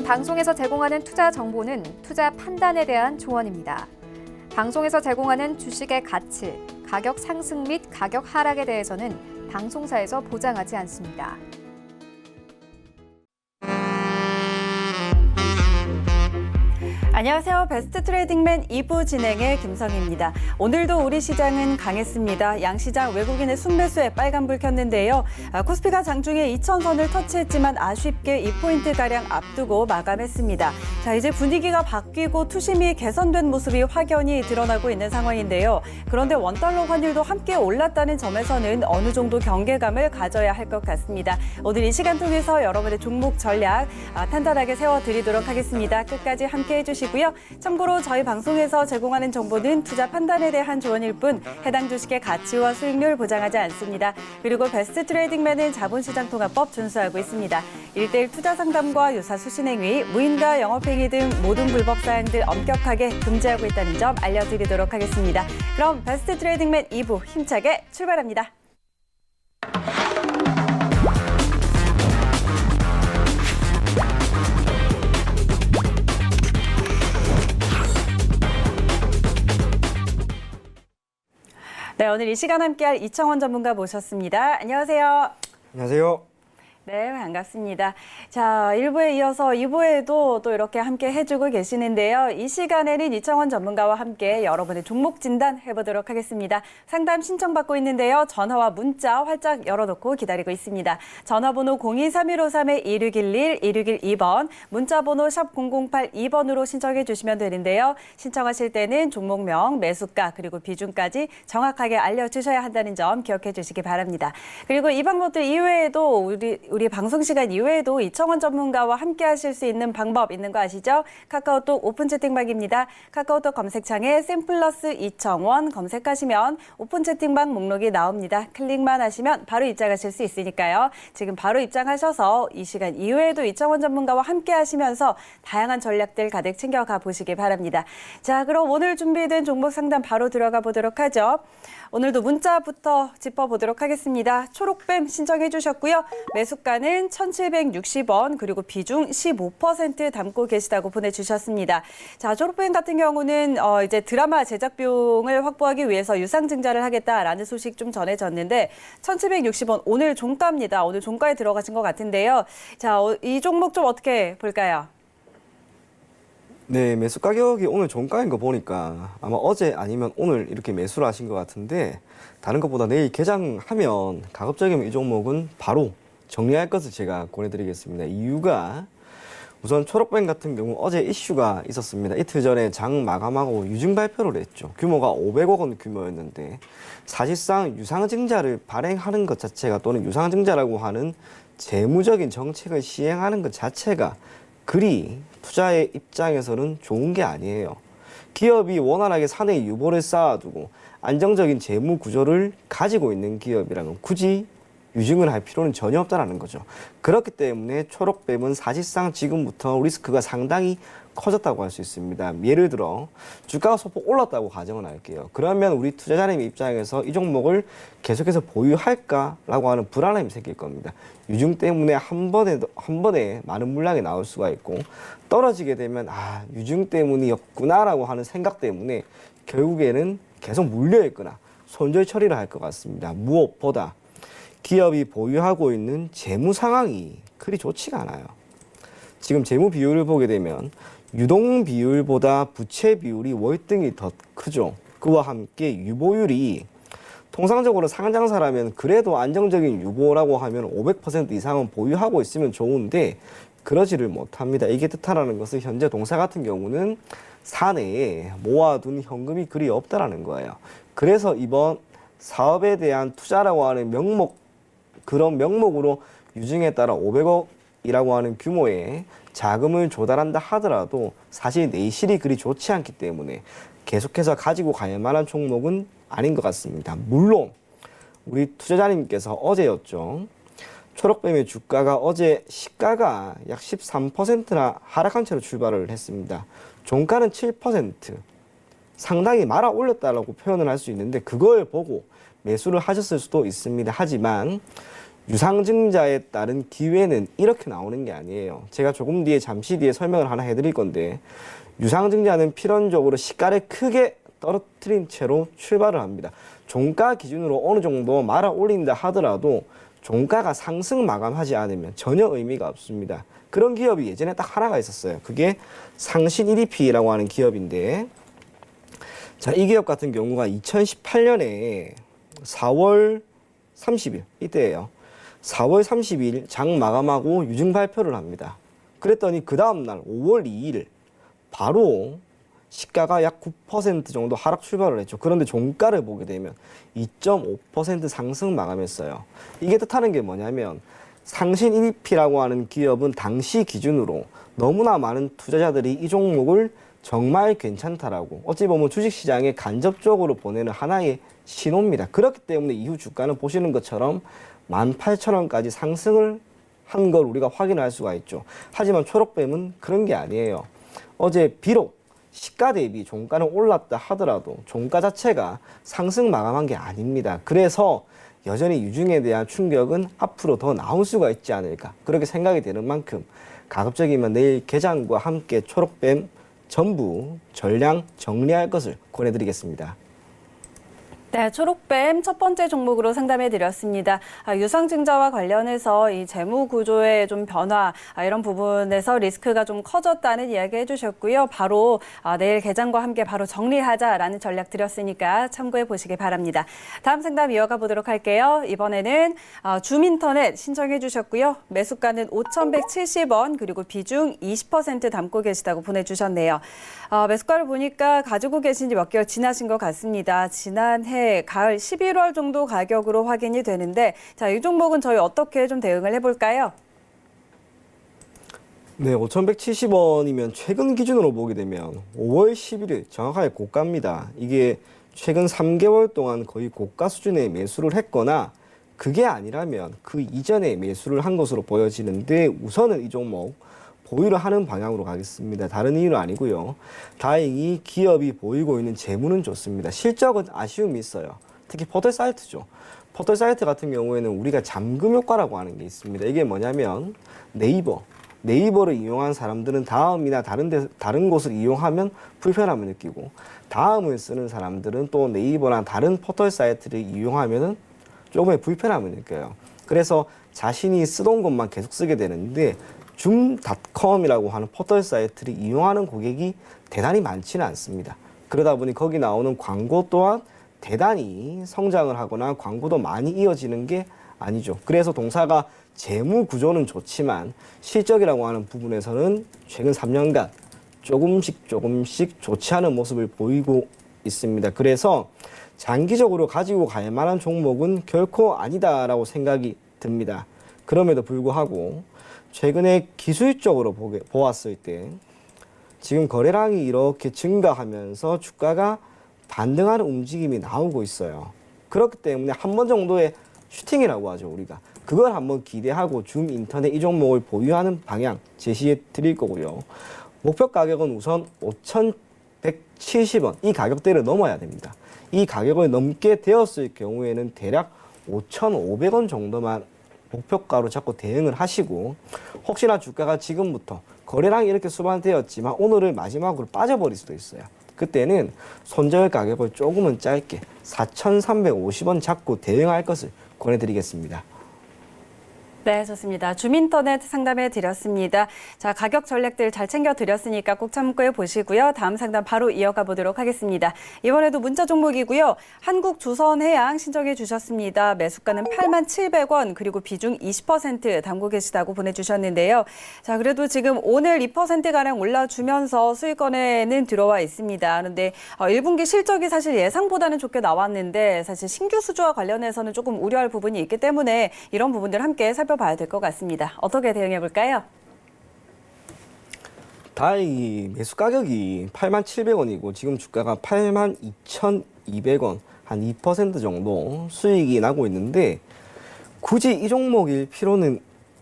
방송에서 제공하는 투자 정보는 투자 판단에 대한 조언입니다. 방송에서 제공하는 주식의 가치, 가격 상승 및 가격 하락에 대해서는 방송사에서 보장하지 않습니다. 안녕하세요. 베스트 트레이딩맨 2부 진행의 김성희입니다. 오늘도 우리 시장은 강했습니다. 양시장 외국인의 순매수에 빨간불 켰는데요. 코스피가 장중에 2,000선을 터치했지만 아쉽게 2포인트가량 앞두고 마감했습니다. 자, 이제 분위기가 바뀌고 투심이 개선된 모습이 확연히 드러나고 있는 상황인데요. 그런데 원달러 환율도 함께 올랐다는 점에서는 어느 정도 경계감을 가져야 할 것 같습니다. 오늘 이 시간 통해서 여러분의 종목 전략 탄탄하게 세워드리도록 하겠습니다. 끝까지 함께해 주시고요. 참고로 저희 방송에서 제공하는 정보는 투자 판단에 대한 조언일 뿐 해당 주식의 가치와 수익률 보장하지 않습니다. 그리고 베스트 트레이딩맨은 자본시장통합법 준수하고 있습니다. 1:1 투자 상담과 유사 수신행위, 무인가 영업행위 등 모든 불법 사항들 엄격하게 금지하고 있다는 점 알려드리도록 하겠습니다. 그럼 베스트 트레이딩맨 2부 힘차게 출발합니다. 네, 오늘 이 시간 함께할 이청원 전문가 모셨습니다. 안녕하세요. 안녕하세요. 네, 반갑습니다. 자, 1부에 이어서 2부에도 또 이렇게 함께 해주고 계시는데요. 이 시간에는 이청원 전문가와 함께 여러분의 종목 진단 해보도록 하겠습니다. 상담 신청받고 있는데요. 전화와 문자 활짝 열어놓고 기다리고 있습니다. 전화번호 023153-2611, 2612번, 문자번호 샵 0082번으로 신청해 주시면 되는데요. 신청하실 때는 종목명, 매수가, 그리고 비중까지 정확하게 알려주셔야 한다는 점 기억해 주시기 바랍니다. 그리고 이 방법들 이외에도 우리 방송 시간 이외에도 이청원 전문가와 함께 하실 수 있는 방법 있는 거 아시죠? 카카오톡 오픈 채팅방입니다. 카카오톡 검색창에 샘플러스 이청원 검색하시면 오픈 채팅방 목록이 나옵니다. 클릭만 하시면 바로 입장하실 수 있으니까요. 지금 바로 입장하셔서 이 시간 이외에도 이청원 전문가와 함께 하시면서 다양한 전략들 가득 챙겨가 보시기 바랍니다. 자, 그럼 오늘 준비된 종목 상담 바로 들어가 보도록 하죠. 오늘도 문자부터 짚어보도록 하겠습니다. 초록뱀 신청해 주셨고요. 매수가는 1,760원, 그리고 비중 15% 담고 계시다고 보내주셨습니다. 자, 초록뱀 같은 경우는 이제 드라마 제작 비용을 확보하기 위해서 유상증자를 하겠다라는 소식 좀 전해졌는데 1,760원 오늘 종가입니다. 오늘 종가에 들어가신 것 같은데요. 자, 이 종목 좀 어떻게 볼까요? 네, 매수 가격이 오늘 종가인 거 보니까 아마 어제 아니면 오늘 이렇게 매수를 하신 것 같은데 다른 것보다 내일 개장하면 가급적이면 이 종목은 바로 정리할 것을 제가 권해드리겠습니다. 이유가 우선 초록뱀 같은 경우 어제 이슈가 있었습니다. 이틀 전에 장 마감하고 유증 발표를 했죠. 규모가 500억 원 규모였는데 사실상 유상증자를 발행하는 것 자체가 또는 유상증자라고 하는 재무적인 정책을 시행하는 것 자체가 그리 투자의 입장에서는 좋은 게 아니에요. 기업이 원활하게 사내 유보를 쌓아두고 안정적인 재무 구조를 가지고 있는 기업이라면 굳이 유증을 할 필요는 전혀 없다는 거죠. 그렇기 때문에 초록뱀은 사실상 지금부터 리스크가 상당히 커졌다고 할 수 있습니다. 예를 들어 주가가 소폭 올랐다고 가정을 할게요. 그러면 우리 투자자님 입장에서 이 종목을 계속해서 보유할까라고 하는 불안함이 생길 겁니다. 유증 때문에 한 번에 많은 물량이 나올 수가 있고 떨어지게 되면 유증 때문이었구나라고 하는 생각 때문에 결국에는 계속 물려있거나 손절 처리를 할 것 같습니다. 무엇보다 기업이 보유하고 있는 재무 상황이 그리 좋지가 않아요. 지금 재무 비율을 보게 되면 유동 비율보다 부채 비율이 월등히 더 크죠. 그와 함께 유보율이 통상적으로 상장사라면 그래도 안정적인 유보라고 하면 500% 이상은 보유하고 있으면 좋은데 그러지를 못합니다. 이게 뜻하라는 것은 현재 동사 같은 경우는 사내에 모아둔 현금이 그리 없다라는 거예요. 그래서 이번 사업에 대한 투자라고 하는 그런 명목으로 유증에 따라 500억이라고 하는 규모의 자금을 조달한다 하더라도 사실 내실이 그리 좋지 않기 때문에 계속해서 가지고 갈 만한 종목은 아닌 것 같습니다. 물론 우리 투자자님께서 어제였죠. 초록뱀의 주가가 어제 시가가 약 13%나 하락한 채로 출발을 했습니다. 종가는 7%. 상당히 말아 올렸다라고 표현을 할 수 있는데 그걸 보고 매수를 하셨을 수도 있습니다. 하지만 유상증자에 따른 기회는 이렇게 나오는 게 아니에요. 제가 조금 뒤에 잠시 뒤에 설명을 하나 해드릴 건데 유상증자는 필연적으로 시가를 크게 떨어뜨린 채로 출발을 합니다. 종가 기준으로 어느 정도 말아 올린다 하더라도 종가가 상승 마감하지 않으면 전혀 의미가 없습니다. 그런 기업이 예전에 딱 하나가 있었어요. 그게 상신 EDP라고 하는 기업인데 자, 이 기업 같은 경우가 2018년에 4월 30일 이때예요. 4월 30일 장 마감하고 유증 발표를 합니다. 그랬더니 그 다음날 5월 2일 바로 시가가 약 9% 정도 하락 출발을 했죠. 그런데 종가를 보게 되면 2.5% 상승 마감했어요. 이게 뜻하는 게 뭐냐면 상신 EDP라고 하는 기업은 당시 기준으로 너무나 많은 투자자들이 이 종목을 정말 괜찮다라고 어찌 보면 주식시장에 간접적으로 보내는 하나의 신호입니다. 그렇기 때문에 이후 주가는 보시는 것처럼 18,000원까지 상승을 한 걸 우리가 확인할 수가 있죠. 하지만 초록뱀은 그런 게 아니에요. 어제 비록 시가 대비 종가는 올랐다 하더라도 종가 자체가 상승 마감한 게 아닙니다. 그래서 여전히 유증에 대한 충격은 앞으로 더 나올 수가 있지 않을까 그렇게 생각이 되는 만큼 가급적이면 내일 개장과 함께 초록뱀 전부 전량 정리할 것을 권해드리겠습니다. 네, 초록뱀 첫 번째 종목으로 상담해 드렸습니다. 유상증자와 관련해서 이 재무 구조의 좀 변화, 이런 부분에서 리스크가 좀 커졌다는 이야기 해주셨고요. 바로 내일 개장과 함께 바로 정리하자라는 전략 드렸으니까 참고해 보시기 바랍니다. 다음 상담 이어가 보도록 할게요. 이번에는 줌인터넷 신청해 주셨고요. 매수가는 5,170원 그리고 비중 20% 담고 계시다고 보내주셨네요. 매수가를 보니까 가지고 계신 지 몇 개월 지나신 것 같습니다. 지난해 가을 11월 정도 가격으로 확인이 되는데 자, 이 종목은 저희 어떻게 좀 대응을 해볼까요? 네, 5,170원이면 최근 기준으로 보게 되면 5월 11일 정확하게 고가입니다. 이게 최근 3개월 동안 거의 고가 수준의 매수를 했거나 그게 아니라면 그 이전에 매수를 한 것으로 보여지는데 우선은 이 종목 보유를 하는 방향으로 가겠습니다. 다른 이유는 아니고요. 다행히 기업이 보이고 있는 재무는 좋습니다. 실적은 아쉬움이 있어요. 특히 포털 사이트죠. 포털 사이트 같은 경우에는 우리가 잠금 효과라고 하는 게 있습니다. 이게 뭐냐면 네이버를 이용한 사람들은 다음이나 다른 곳을 이용하면 불편함을 느끼고 다음을 쓰는 사람들은 또 네이버나 다른 포털 사이트를 이용하면 조금의 불편함을 느껴요. 그래서 자신이 쓰던 것만 계속 쓰게 되는데 줌닷컴이라고 하는 포털 사이트를 이용하는 고객이 대단히 많지는 않습니다. 그러다 보니 거기 나오는 광고 또한 대단히 성장을 하거나 광고도 많이 이어지는 게 아니죠. 그래서 동사가 재무 구조는 좋지만 실적이라고 하는 부분에서는 최근 3년간 조금씩 좋지 않은 모습을 보이고 있습니다. 그래서 장기적으로 가지고 갈 만한 종목은 결코 아니다라고 생각이 듭니다. 그럼에도 불구하고 최근에 기술적으로 보았을 때 지금 거래량이 이렇게 증가하면서 주가가 반등하는 움직임이 나오고 있어요. 그렇기 때문에 한 번 정도의 슈팅이라고 하죠, 우리가. 그걸 한번 기대하고 줌 인터넷 이 종목을 보유하는 방향 제시해 드릴 거고요. 목표 가격은 우선 5,170원 이 가격대를 넘어야 됩니다. 이 가격을 넘게 되었을 경우에는 대략 5,500원 정도만 목표가로 잡고 대응을 하시고 혹시나 주가가 지금부터 거래량이 이렇게 수반되었지만 오늘을 마지막으로 빠져버릴 수도 있어요. 그때는 손절 가격을 조금은 짧게 4,350원 잡고 대응할 것을 권해드리겠습니다. 네, 좋습니다. 줌인터넷 상담해 드렸습니다. 자, 가격 전략들 잘 챙겨 드렸으니까 꼭 참고해 보시고요. 다음 상담 바로 이어가 보도록 하겠습니다. 이번에도 문자 종목이고요. 한국조선해양 신청해 주셨습니다. 매수가는 87,000원 그리고 비중 20% 담고 계시다고 보내주셨는데요. 자, 그래도 지금 오늘 2%가량 올라주면서 수익권에는 들어와 있습니다. 그런데 1분기 실적이 사실 예상보다는 좋게 나왔는데 사실 신규 수주와 관련해서는 조금 우려할 부분이 있기 때문에 이런 부분들 함께 살펴봐야 될 것 같습니다. 어떻게 대응해 볼까요? 다행히 매수 가격이 87,000원이고 지금 주가가 82,200원 한 2% 정도 수익이 나고 있는데 굳이 이 종목일 필요는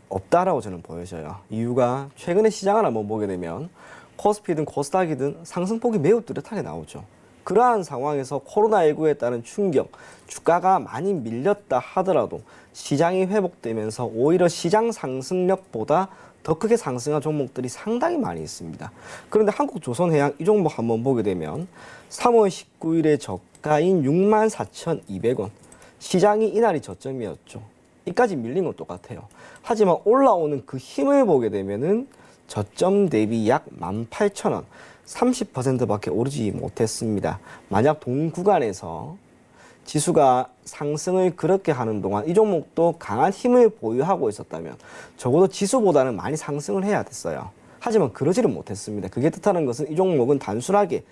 없다라고 저는 보여져요. 이유가 최근에 시장을 한번 보게 되면 코스피든 코스닥이든 상승폭이 매우 뚜렷하게 나오죠. 그러한 상황에서 코로나19에 따른 충격, 주가가 많이 밀렸다 하더라도 시장이 회복되면서 오히려 시장 상승력보다 더 크게 상승한 종목들이 상당히 많이 있습니다. 그런데 한국조선해양 이 종목 한번 보게 되면 3월 19일에 저가인 64,200원. 시장이 이날이 저점이었죠. 이까지 밀린 건 똑같아요. 하지만 올라오는 그 힘을 보게 되면은 저점 대비 약 18,000원, 30%밖에 오르지 못했습니다. 만약 동 구간에서 지수가 상승을 그렇게 하는 동안 이 종목도 강한 힘을 보유하고 있었다면 적어도 지수보다는 많이 상승을 해야 됐어요. 하지만 그러지를 못했습니다. 그게 뜻하는 것은 이 종목은 단순하게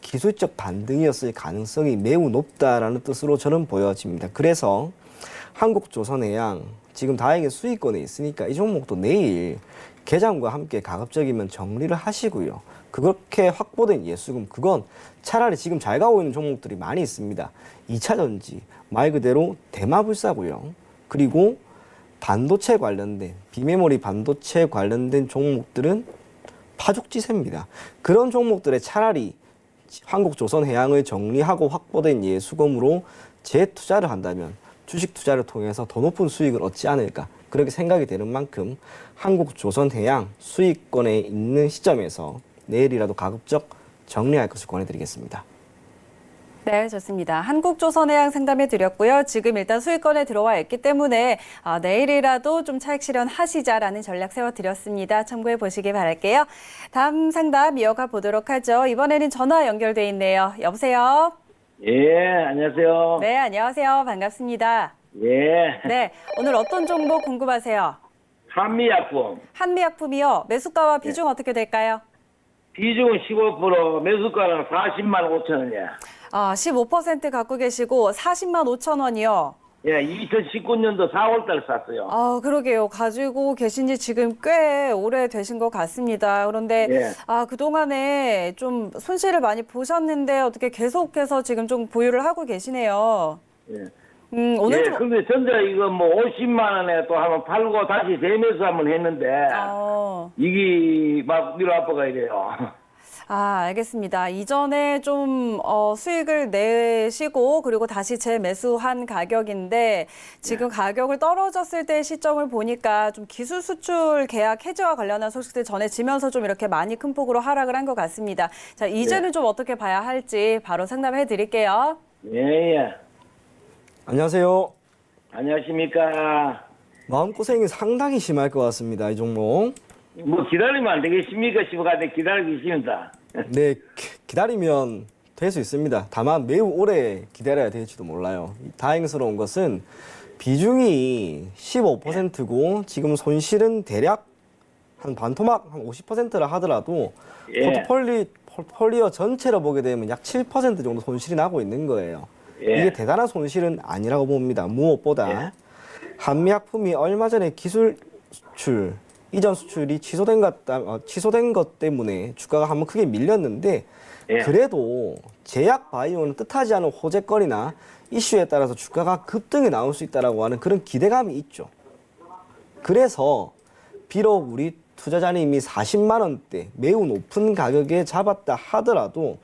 기술적 반등이었을 가능성이 매우 높다라는 뜻으로 저는 보여집니다. 그래서 한국조선해양 지금 다행히 수익권에 있으니까 이 종목도 내일 개장과 함께 가급적이면 정리를 하시고요. 그렇게 확보된 예수금, 그건 차라리 지금 잘 가고 있는 종목들이 많이 있습니다. 2차전지, 말 그대로 대마불사고요. 그리고 반도체 관련된, 비메모리 반도체 관련된 종목들은 파죽지세입니다. 그런 종목들에 차라리 한국조선해양을 정리하고 확보된 예수금으로 재투자를 한다면 주식 투자를 통해서 더 높은 수익을 얻지 않을까, 그렇게 생각이 되는 만큼 한국조선해양 수익권에 있는 시점에서 내일이라도 가급적 정리할 것을 권해드리겠습니다. 네, 좋습니다. 한국조선해양 상담해 드렸고요. 지금 일단 수익권에 들어와 있기 때문에 내일이라도 좀 차익 실현하시자라는 전략 세워드렸습니다. 참고해 보시기 바랄게요. 다음 상담 이어가 보도록 하죠. 이번에는 전화 연결돼 있네요. 여보세요? 예, 안녕하세요. 네, 안녕하세요. 반갑습니다. 예, 네, 오늘 어떤 정보 궁금하세요? 한미약품. 한미약품이요. 매수가와 비중 어떻게 될까요? 비중은 15%, 매수가는 40만 5천 원이야. 15% 갖고 계시고 40만 5천 원이요. 예, 2019년도 4월 달 샀어요. 그러게요. 가지고 계신 지 지금 꽤 오래 되신 것 같습니다. 그런데, 예. 그동안에 좀 손실을 많이 보셨는데 어떻게 계속해서 지금 좀 보유를 하고 계시네요. 예. 오늘 예, 좀, 근데 전자 이거 뭐 50만 원에 또 한번 팔고 다시 재매수 한번 했는데, 이게 막 위로 아빠가 이래요. 알겠습니다. 이전에 좀 수익을 내시고 그리고 다시 재매수한 가격인데 지금 가격을 떨어졌을 때 시점을 보니까 좀 기술 수출 계약 해지와 관련한 소식들 전해지면서 좀 이렇게 많이 큰 폭으로 하락을 한 것 같습니다. 자, 이제는 좀 어떻게 봐야 할지 바로 상담해 드릴게요. 예, 예. 안녕하세요. 안녕하십니까. 마음고생이 상당히 심할 것 같습니다. 이 종목. 뭐 기다리면 안 되겠습니까? 싶어가지고 기다리고 있습니다. 네, 기다리면 될 수 있습니다. 다만 매우 오래 기다려야 될지도 몰라요. 다행스러운 것은 비중이 15%고 지금 손실은 대략 한 반토막 한 50%라 하더라도 예. 포트폴리오 전체로 보게 되면 약 7% 정도 손실이 나고 있는 거예요. 예. 이게 대단한 손실은 아니라고 봅니다. 무엇보다 한미약품이 얼마 전에 기술 수출, 이전 수출이 취소된 것 때문에 주가가 한번 크게 밀렸는데 예. 그래도 제약 바이오는 뜻하지 않은 호재거리나 이슈에 따라서 주가가 급등이 나올 수 있다라고 하는 그런 기대감이 있죠. 그래서 비록 우리 투자자님이 40만 원대 매우 높은 가격에 잡았다 하더라도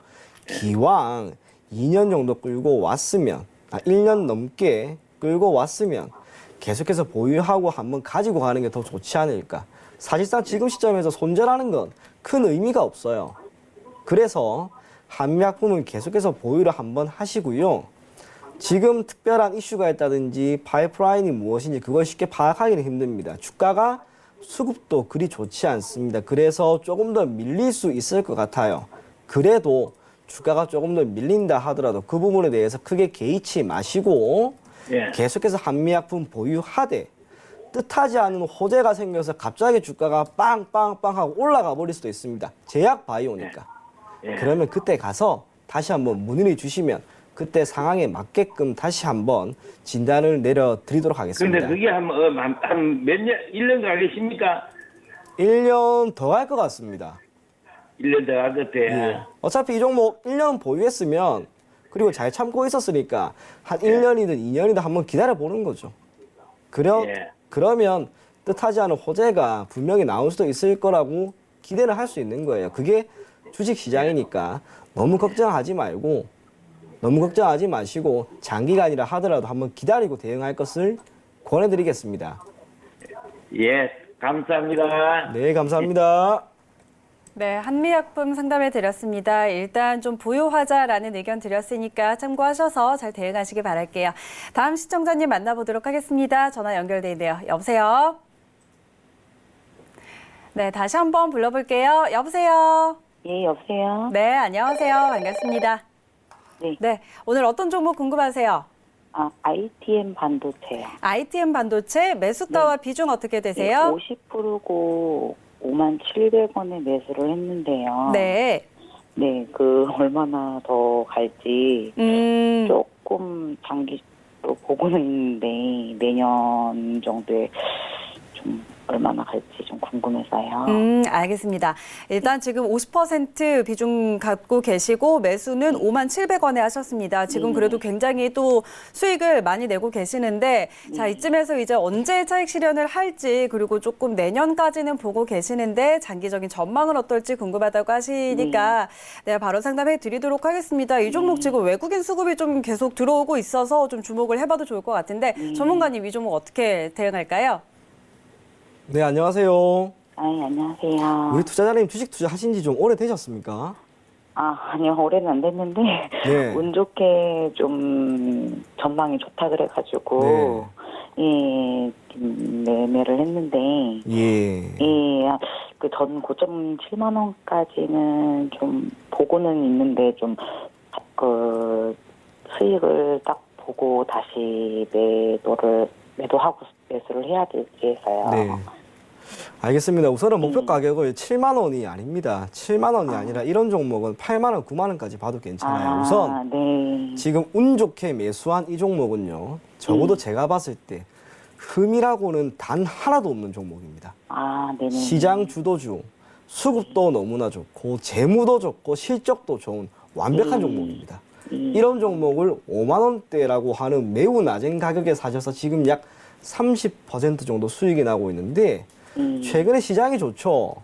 기왕 2년 정도 끌고 왔으면 1년 넘게 끌고 왔으면 계속해서 보유하고 한번 가지고 가는 게 더 좋지 않을까. 사실상 지금 시점에서 손절하는 건 큰 의미가 없어요. 그래서 한미약품은 계속해서 보유를 한번 하시고요. 지금 특별한 이슈가 있다든지 파이프라인이 무엇인지 그걸 쉽게 파악하기는 힘듭니다. 주가가 수급도 그리 좋지 않습니다. 그래서 조금 더 밀릴 수 있을 것 같아요. 그래도 주가가 조금 더 밀린다 하더라도 그 부분에 대해서 크게 개의치 마시고 예. 계속해서 한미약품 보유하되 뜻하지 않은 호재가 생겨서 갑자기 주가가 빵빵빵 하고 올라가 버릴 수도 있습니다. 제약 바이오니까. 예. 그러면 그때 가서 다시 한번 문의를 주시면 그때 상황에 맞게끔 다시 한번 진단을 내려드리도록 하겠습니다. 근데 그게 한 몇 년, 1년 가겠습니까? 1년 더 갈 것 같습니다. 1년 더 갈 것 같아. 예. 어차피 이 종목 1년 보유했으면 그리고 잘 참고 있었으니까 한 1년이든 2년이든 한번 기다려보는 거죠. 예. 그러면 뜻하지 않은 호재가 분명히 나올 수도 있을 거라고 기대를 할 수 있는 거예요. 그게 주식시장이니까 너무 걱정하지 마시고 장기간이라 하더라도 한번 기다리고 대응할 것을 권해드리겠습니다. 예, 감사합니다. 네, 감사합니다. 네, 한미약품 상담해 드렸습니다. 일단 좀 보유하자라는 의견 드렸으니까 참고하셔서 잘 대응하시기 바랄게요. 다음 시청자님 만나보도록 하겠습니다. 전화 연결돼 있네요. 여보세요? 네, 다시 한번 불러볼게요. 여보세요? 예, 여보세요? 네, 안녕하세요. 반갑습니다. 네. 네, 오늘 어떤 종목 궁금하세요? ITM 반도체요. ITM 반도체 매수가와 비중 어떻게 되세요? 50%고 57,000원에 매수를 했는데요. 네. 네, 얼마나 더 갈지 조금 장기로 보고는 있는데 내년 정도에 좀 얼마나 갈지 좀 궁금해서요. 알겠습니다. 일단 지금 50% 비중 갖고 계시고 매수는 57,000원에 하셨습니다. 지금 그래도 굉장히 또 수익을 많이 내고 계시는데 자, 이쯤에서 이제 언제 차익 실현을 할지 그리고 조금 내년까지는 보고 계시는데 장기적인 전망은 어떨지 궁금하다고 하시니까 내가 바로 상담해 드리도록 하겠습니다. 이 종목 지금 외국인 수급이 좀 계속 들어오고 있어서 좀 주목을 해봐도 좋을 것 같은데 전문가님 이 종목 어떻게 대응할까요? 네, 안녕하세요. 안녕하세요. 우리 투자자님 주식 투자하신 지 좀 오래 되셨습니까? 아니요, 올해는 안 됐는데 네. 운 좋게 좀 전망이 좋다 그래가지고 예, 매매를 했는데 예. 예, 전 고점 7만 원까지는 좀 보고는 있는데 좀 수익을 딱 보고 다시 매도하고 매수를 해야 될지 해서요. 네. 알겠습니다. 우선은 목표 가격을 7만 원이 아닙니다. 7만 원이 아니라 이런 종목은 8만 원, 9만 원까지 봐도 괜찮아요. 우선 네. 지금 운 좋게 매수한 이 종목은요. 적어도 제가 봤을 때 흠이라고는 단 하나도 없는 종목입니다. 네네. 시장 주도주, 수급도 너무나 좋고 재무도 좋고 실적도 좋은 완벽한 종목입니다. 이런 종목을 5만 원대라고 하는 매우 낮은 가격에 사셔서 지금 약 30% 정도 수익이 나고 있는데 최근에 시장이 좋죠.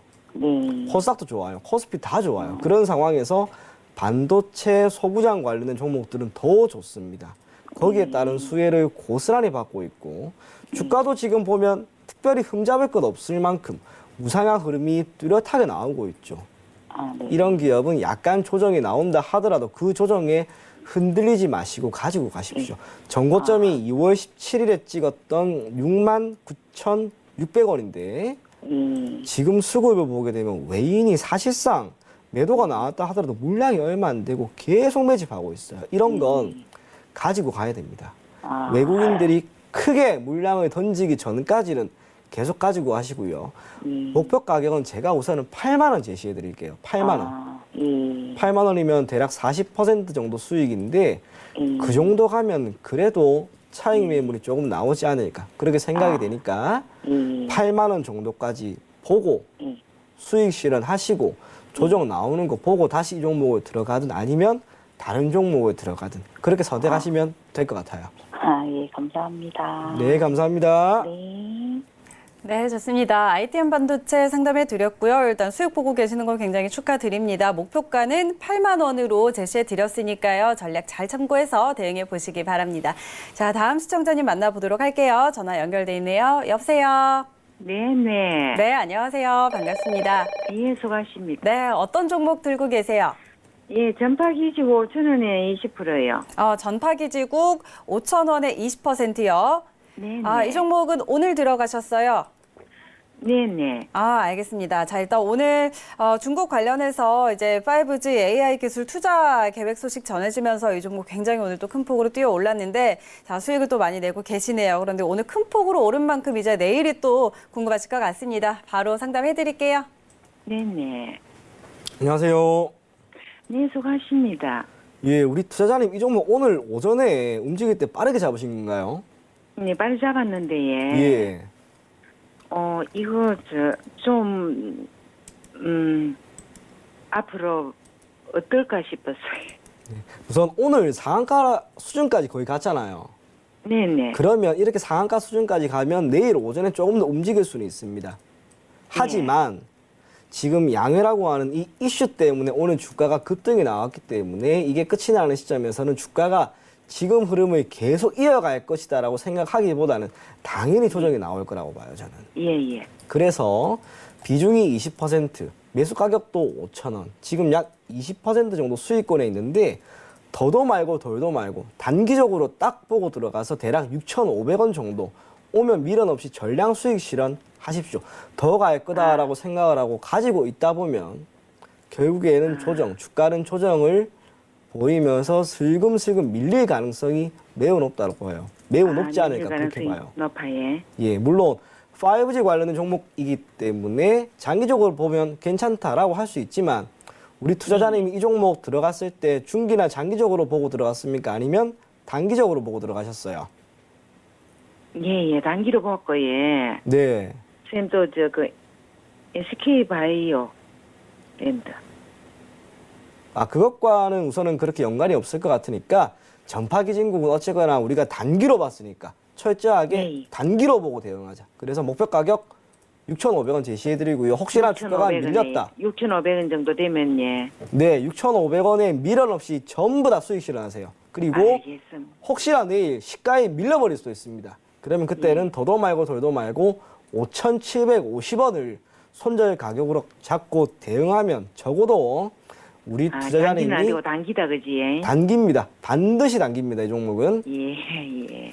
코스닥도 좋아요. 코스피 다 좋아요. 그런 상황에서 반도체 소부장 관련된 종목들은 더 좋습니다. 거기에 따른 수혜를 고스란히 받고 있고 주가도 지금 보면 특별히 흠잡을 것 없을 만큼 우상향 흐름이 뚜렷하게 나오고 있죠. 이런 기업은 약간 조정이 나온다 하더라도 그 조정에 흔들리지 마시고 가지고 가십시오. 전고점이 2월 17일에 찍었던 69,600원인데 지금 수급을 보게 되면 외인이 사실상 매도가 나왔다 하더라도 물량이 얼마 안 되고 계속 매집하고 있어요. 이런 건 가지고 가야 됩니다. 외국인들이 크게 물량을 던지기 전까지는 계속 가지고 가시고요. 목표 가격은 제가 우선은 8만 원 제시해 드릴게요. 8만 원. 8만 원이면 대략 40% 정도 수익인데 그 정도 가면 그래도 차익 매물이 조금 나오지 않을까 그렇게 생각이 되니까 8만 원 정도까지 보고 수익 실현하시고 조정 나오는 거 보고 다시 이 종목을 들어가든 아니면 다른 종목을 들어가든 그렇게 선택하시면 될 것 같아요. 예, 감사합니다. 네, 감사합니다. 네. 네, 좋습니다. ITM 반도체 상담해 드렸고요. 일단 수익 보고 계시는 걸 굉장히 축하드립니다. 목표가는 8만 원으로 제시해 드렸으니까요. 전략 잘 참고해서 대응해 보시기 바랍니다. 자, 다음 시청자님 만나보도록 할게요. 전화 연결돼 있네요. 여보세요? 네네. 네, 안녕하세요. 반갑습니다. 예, 수고하십니까. 네, 어떤 종목 들고 계세요? 예, 전파기지 5,000원에 20%요. 전파기지국 5,000원에 20%요. 네네. 이 종목은 오늘 들어가셨어요? 네네. 알겠습니다. 자, 일단 오늘 중국 관련해서 이제 5G AI 기술 투자 계획 소식 전해지면서 이 종목 굉장히 오늘 또 큰 폭으로 뛰어 올랐는데 자, 수익을 또 많이 내고 계시네요. 그런데 오늘 큰 폭으로 오른 만큼 이제 내일이 또 궁금하실 것 같습니다. 바로 상담해 드릴게요. 네네. 안녕하세요. 네, 수고하십니다. 예, 우리 투자자님 이 종목 오늘 오전에 움직일 때 빠르게 잡으신 건가요? 네, 빨리 잡았는데, 예. 이거, 앞으로 어떨까 싶었어요. 우선 오늘 상한가 수준까지 거의 갔잖아요. 네네. 그러면 이렇게 상한가 수준까지 가면 내일 오전에 조금 더 움직일 수는 있습니다. 하지만 지금 양회라고 하는 이 이슈 때문에 오늘 주가가 급등이 나왔기 때문에 이게 끝이 나는 시점에서는 주가가 지금 흐름을 계속 이어갈 것이다라고 생각하기보다는 당연히 조정이 나올 거라고 봐요, 저는. 예, 예. 그래서 비중이 20%, 매수 가격도 5,000원, 지금 약 20% 정도 수익권에 있는데 더도 말고 덜도 말고 단기적으로 딱 보고 들어가서 대략 6,500원 정도 오면 미련 없이 전량 수익 실현하십시오. 더 갈 거다라고 생각을 하고 가지고 있다 보면 결국에는 조정, 주가는 조정을 보이면서 슬금슬금 밀릴 가능성이 매우 높다고 봐요. 매우 높지 않을까 그렇게 봐요. 높아요. 예, 물론 5G 관련된 종목이기 때문에 장기적으로 보면 괜찮다라고 할 수 있지만 우리 투자자님이 이 종목 들어갔을 때 중기나 장기적으로 보고 들어갔습니까? 아니면 단기적으로 보고 들어가셨어요? 예, 예. 단기로 볼 거예. 네. 선생님도 SK 바이오 랜드. 아, 그것과는 우선은 그렇게 연관이 없을 것 같으니까 전파 기진국은 어쨌거나 우리가 단기로 봤으니까 철저하게 네. 단기로 보고 대응하자. 그래서 목표 가격 6,500원 제시해드리고요. 혹시나 주가가 밀렸다. 6,500원 정도 되면 예. 네, 6,500원에 미련 없이 전부 다 수익 실현하세요. 그리고 알겠습니다. 혹시나 내일 시가에 밀려버릴 수도 있습니다. 그러면 그때는 더도 말고 덜도 말고 5,750원을 손절 가격으로 잡고 대응하면 적어도 우리 단기는 투자자님이 아니고 단기다 그지? 단기입니다. 반드시 단기입니다. 이 종목은. 예, 예.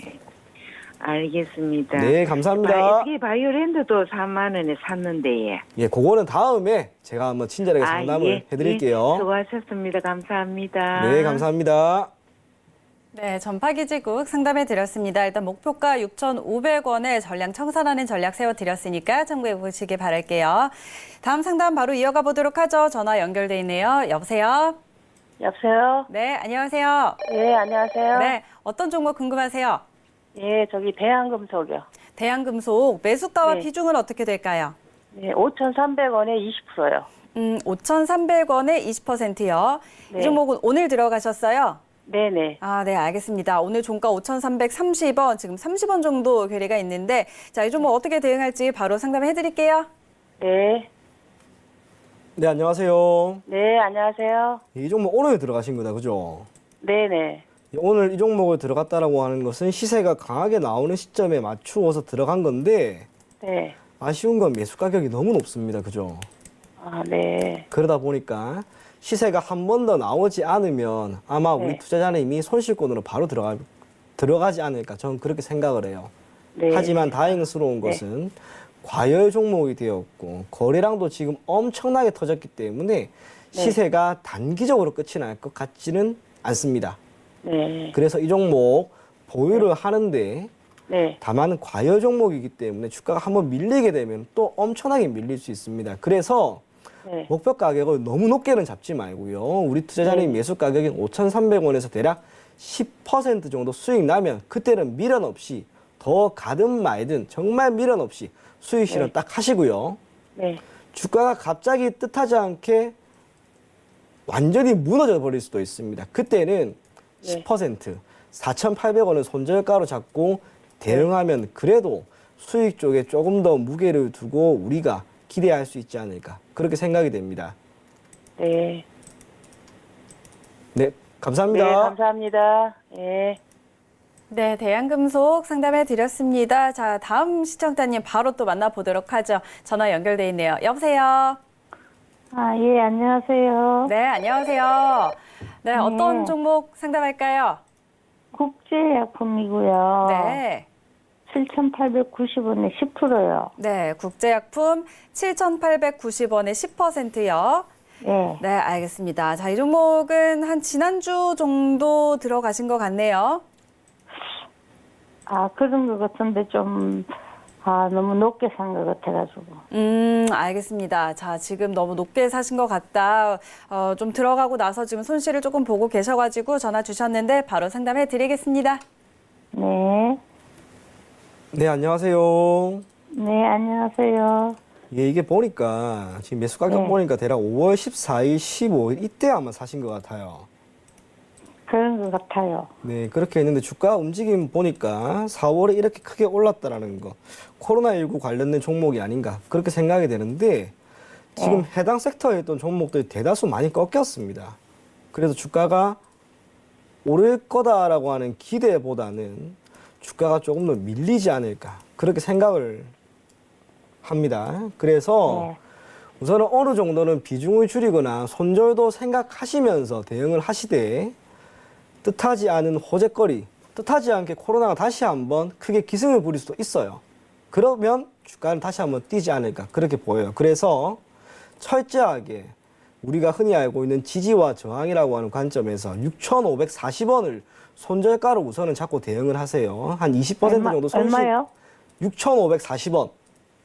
알겠습니다. 네, 감사합니다. SK 바이오랜드도 4만 원에 샀는데 예. 예, 그거는 다음에 제가 한번 친절하게 상담을 예, 해드릴게요. 예. 수고하셨습니다. 감사합니다. 네, 감사합니다. 네, 전파기지국 상담해 드렸습니다. 일단 목표가 6,500원에 전량 청산하는 전략 세워드렸으니까 참고해 보시길 바랄게요. 다음 상담 바로 이어가 보도록 하죠. 전화 연결돼 있네요. 여보세요? 여보세요? 네, 안녕하세요. 예, 안녕하세요. 네, 어떤 종목 궁금하세요? 예, 저기 대한금속이요. 대한금속 매수가와 네. 비중은 어떻게 될까요? 예, 5,300원에 20%요. 5,300원에 20%요. 네. 이 종목은 오늘 들어가셨어요? 네네. 아, 네, 알겠습니다. 오늘 종가 5,330원, 지금 30원 정도 괴리가 있는데, 자, 이 종목 어떻게 대응할지 바로 상담해 드릴게요. 네. 네, 안녕하세요. 네, 안녕하세요. 이 종목 오늘 들어가신 거다, 그죠? 네네. 오늘 이 종목을 들어갔다라고 하는 것은 시세가 강하게 나오는 시점에 맞추어서 들어간 건데 네. 아쉬운 건 매수 가격이 너무 높습니다. 그죠? 아, 네. 그러다 보니까 시세가 한 번 더 나오지 않으면 아마 우리 네. 투자자님이 손실권으로 바로 들어가지 않을까 저는 그렇게 생각을 해요. 네. 하지만 다행스러운 것은 과열 종목이 되었고 거래량도 지금 엄청나게 터졌기 때문에 시세가 단기적으로 끝이 날 것 같지는 않습니다. 네. 그래서 이 종목 보유를 하는데 네. 다만 과열 종목이기 때문에 주가가 한번 밀리게 되면 또 엄청나게 밀릴 수 있습니다. 그래서 네. 목표 가격을 너무 높게는 잡지 말고요. 우리 투자자님 매수 가격인 5,300원에서 대략 10% 정도 수익 나면 그때는 미련 없이 더 가든 말든 정말 미련 없이 수익 실현 딱 하시고요. 네. 주가가 갑자기 뜻하지 않게 완전히 무너져 버릴 수도 있습니다. 그때는 10%, 4,800원을 손절가로 잡고 대응하면 그래도 수익 쪽에 조금 더 무게를 두고 우리가 기대할 수 있지 않을까 그렇게 생각이 됩니다. 네. 네, 감사합니다. 네, 감사합니다. 예. 네, 대한금속 상담해 드렸습니다. 자, 다음 시청자님 바로 또 만나보도록 하죠. 전화 연결돼 있네요. 여보세요? 아, 예, 안녕하세요. 네, 안녕하세요. 네, 어떤 종목 상담할까요? 국제약품이고요. 네. 7,890원에 10%요. 네, 국제약품 7,890원에 10%요. 예. 네, 알겠습니다. 자, 이 종목은 한 지난주 정도 들어가신 것 같네요. 아, 그런 것 같은데 너무 높게 산 것 같아가지고. 알겠습니다. 자, 지금 너무 높게 사신 것 같다. 좀 들어가고 나서 지금 손실을 조금 보고 계셔가지고 전화 주셨는데 바로 상담해 드리겠습니다. 네. 네, 안녕하세요. 네, 안녕하세요. 예, 이게 보니까 지금 매수 가격 보니까 대략 5월 14일, 15일 이때 아마 사신 것 같아요. 그런 것 같아요. 네, 그렇게 했는데 주가 움직임 보니까 4월에 이렇게 크게 올랐다라는 거. 코로나19 관련된 종목이 아닌가 그렇게 생각이 되는데 지금 해당 섹터에 있던 종목들이 대다수 많이 꺾였습니다. 그래서 주가가 오를 거다라고 하는 기대보다는 주가가 조금 더 밀리지 않을까 그렇게 생각을 합니다. 그래서 우선은 어느 정도는 비중을 줄이거나 손절도 생각하시면서 대응을 하시되 뜻하지 않은 호재거리, 뜻하지 않게 코로나가 다시 한번 크게 기승을 부릴 수도 있어요. 그러면 주가는 다시 한번 뛰지 않을까 그렇게 보여요. 그래서 철저하게 우리가 흔히 알고 있는 지지와 저항이라고 하는 관점에서 6,540원을 손절가로 우선은 잡고 대응을 하세요. 한 20% 정도 손실. 얼마요? 6,540원.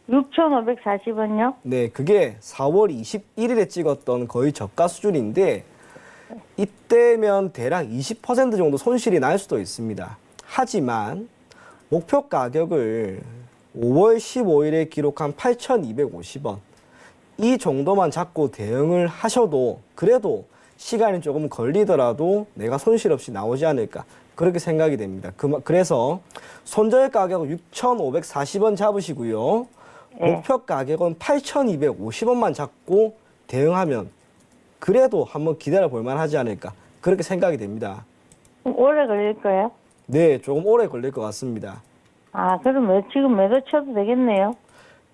6,540원요? 네, 그게 4월 21일에 찍었던 거의 저가 수준인데 이때면 대략 20% 정도 손실이 날 수도 있습니다. 하지만 목표 가격을 5월 15일에 기록한 8,250원 이 정도만 잡고 대응을 하셔도 그래도 시간이 조금 걸리더라도 내가 손실 없이 나오지 않을까 그렇게 생각이 됩니다. 그래서 손절 가격은 6,540원 잡으시고요. 목표 가격은 8,250원만 잡고 대응하면 그래도 한번 기다려 볼 만하지 않을까 그렇게 생각이 됩니다. 오래 걸릴 거예요? 네, 조금 오래 걸릴 것 같습니다. 아, 그럼 지금 매도 쳐도 되겠네요.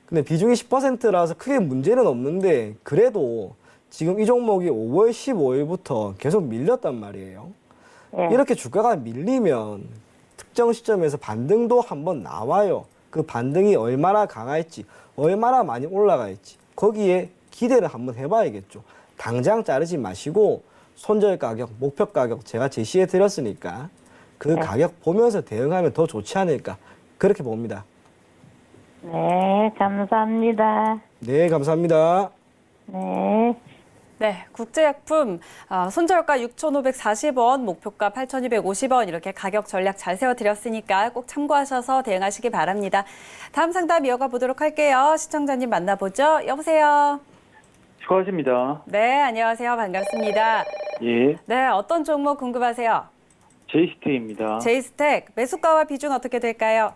근데 비중이 10%라서 크게 문제는 없는데 그래도 지금 이 종목이 5월 15일부터 계속 밀렸단 말이에요. 예. 이렇게 주가가 밀리면 특정 시점에서 반등도 한번 나와요. 그 반등이 얼마나 강할지, 얼마나 많이 올라갈지 거기에 기대를 한번 해봐야겠죠. 당장 자르지 마시고 손절 가격, 목표 가격 제가 제시해 드렸으니까 그 가격 보면서 대응하면 더 좋지 않을까 그렇게 봅니다. 네, 감사합니다. 네, 감사합니다. 네. 네, 국제약품 손절가 6,540원, 목표가 8,250원 이렇게 가격 전략 잘 세워드렸으니까 꼭 참고하셔서 대응하시기 바랍니다. 다음 상담 이어가 보도록 할게요. 시청자님 만나보죠. 여보세요. 수고하십니다. 네, 안녕하세요. 반갑습니다. 예, 네, 어떤 종목 궁금하세요? 제이스테입니다. 제이스텍 매수가와 비중 어떻게 될까요?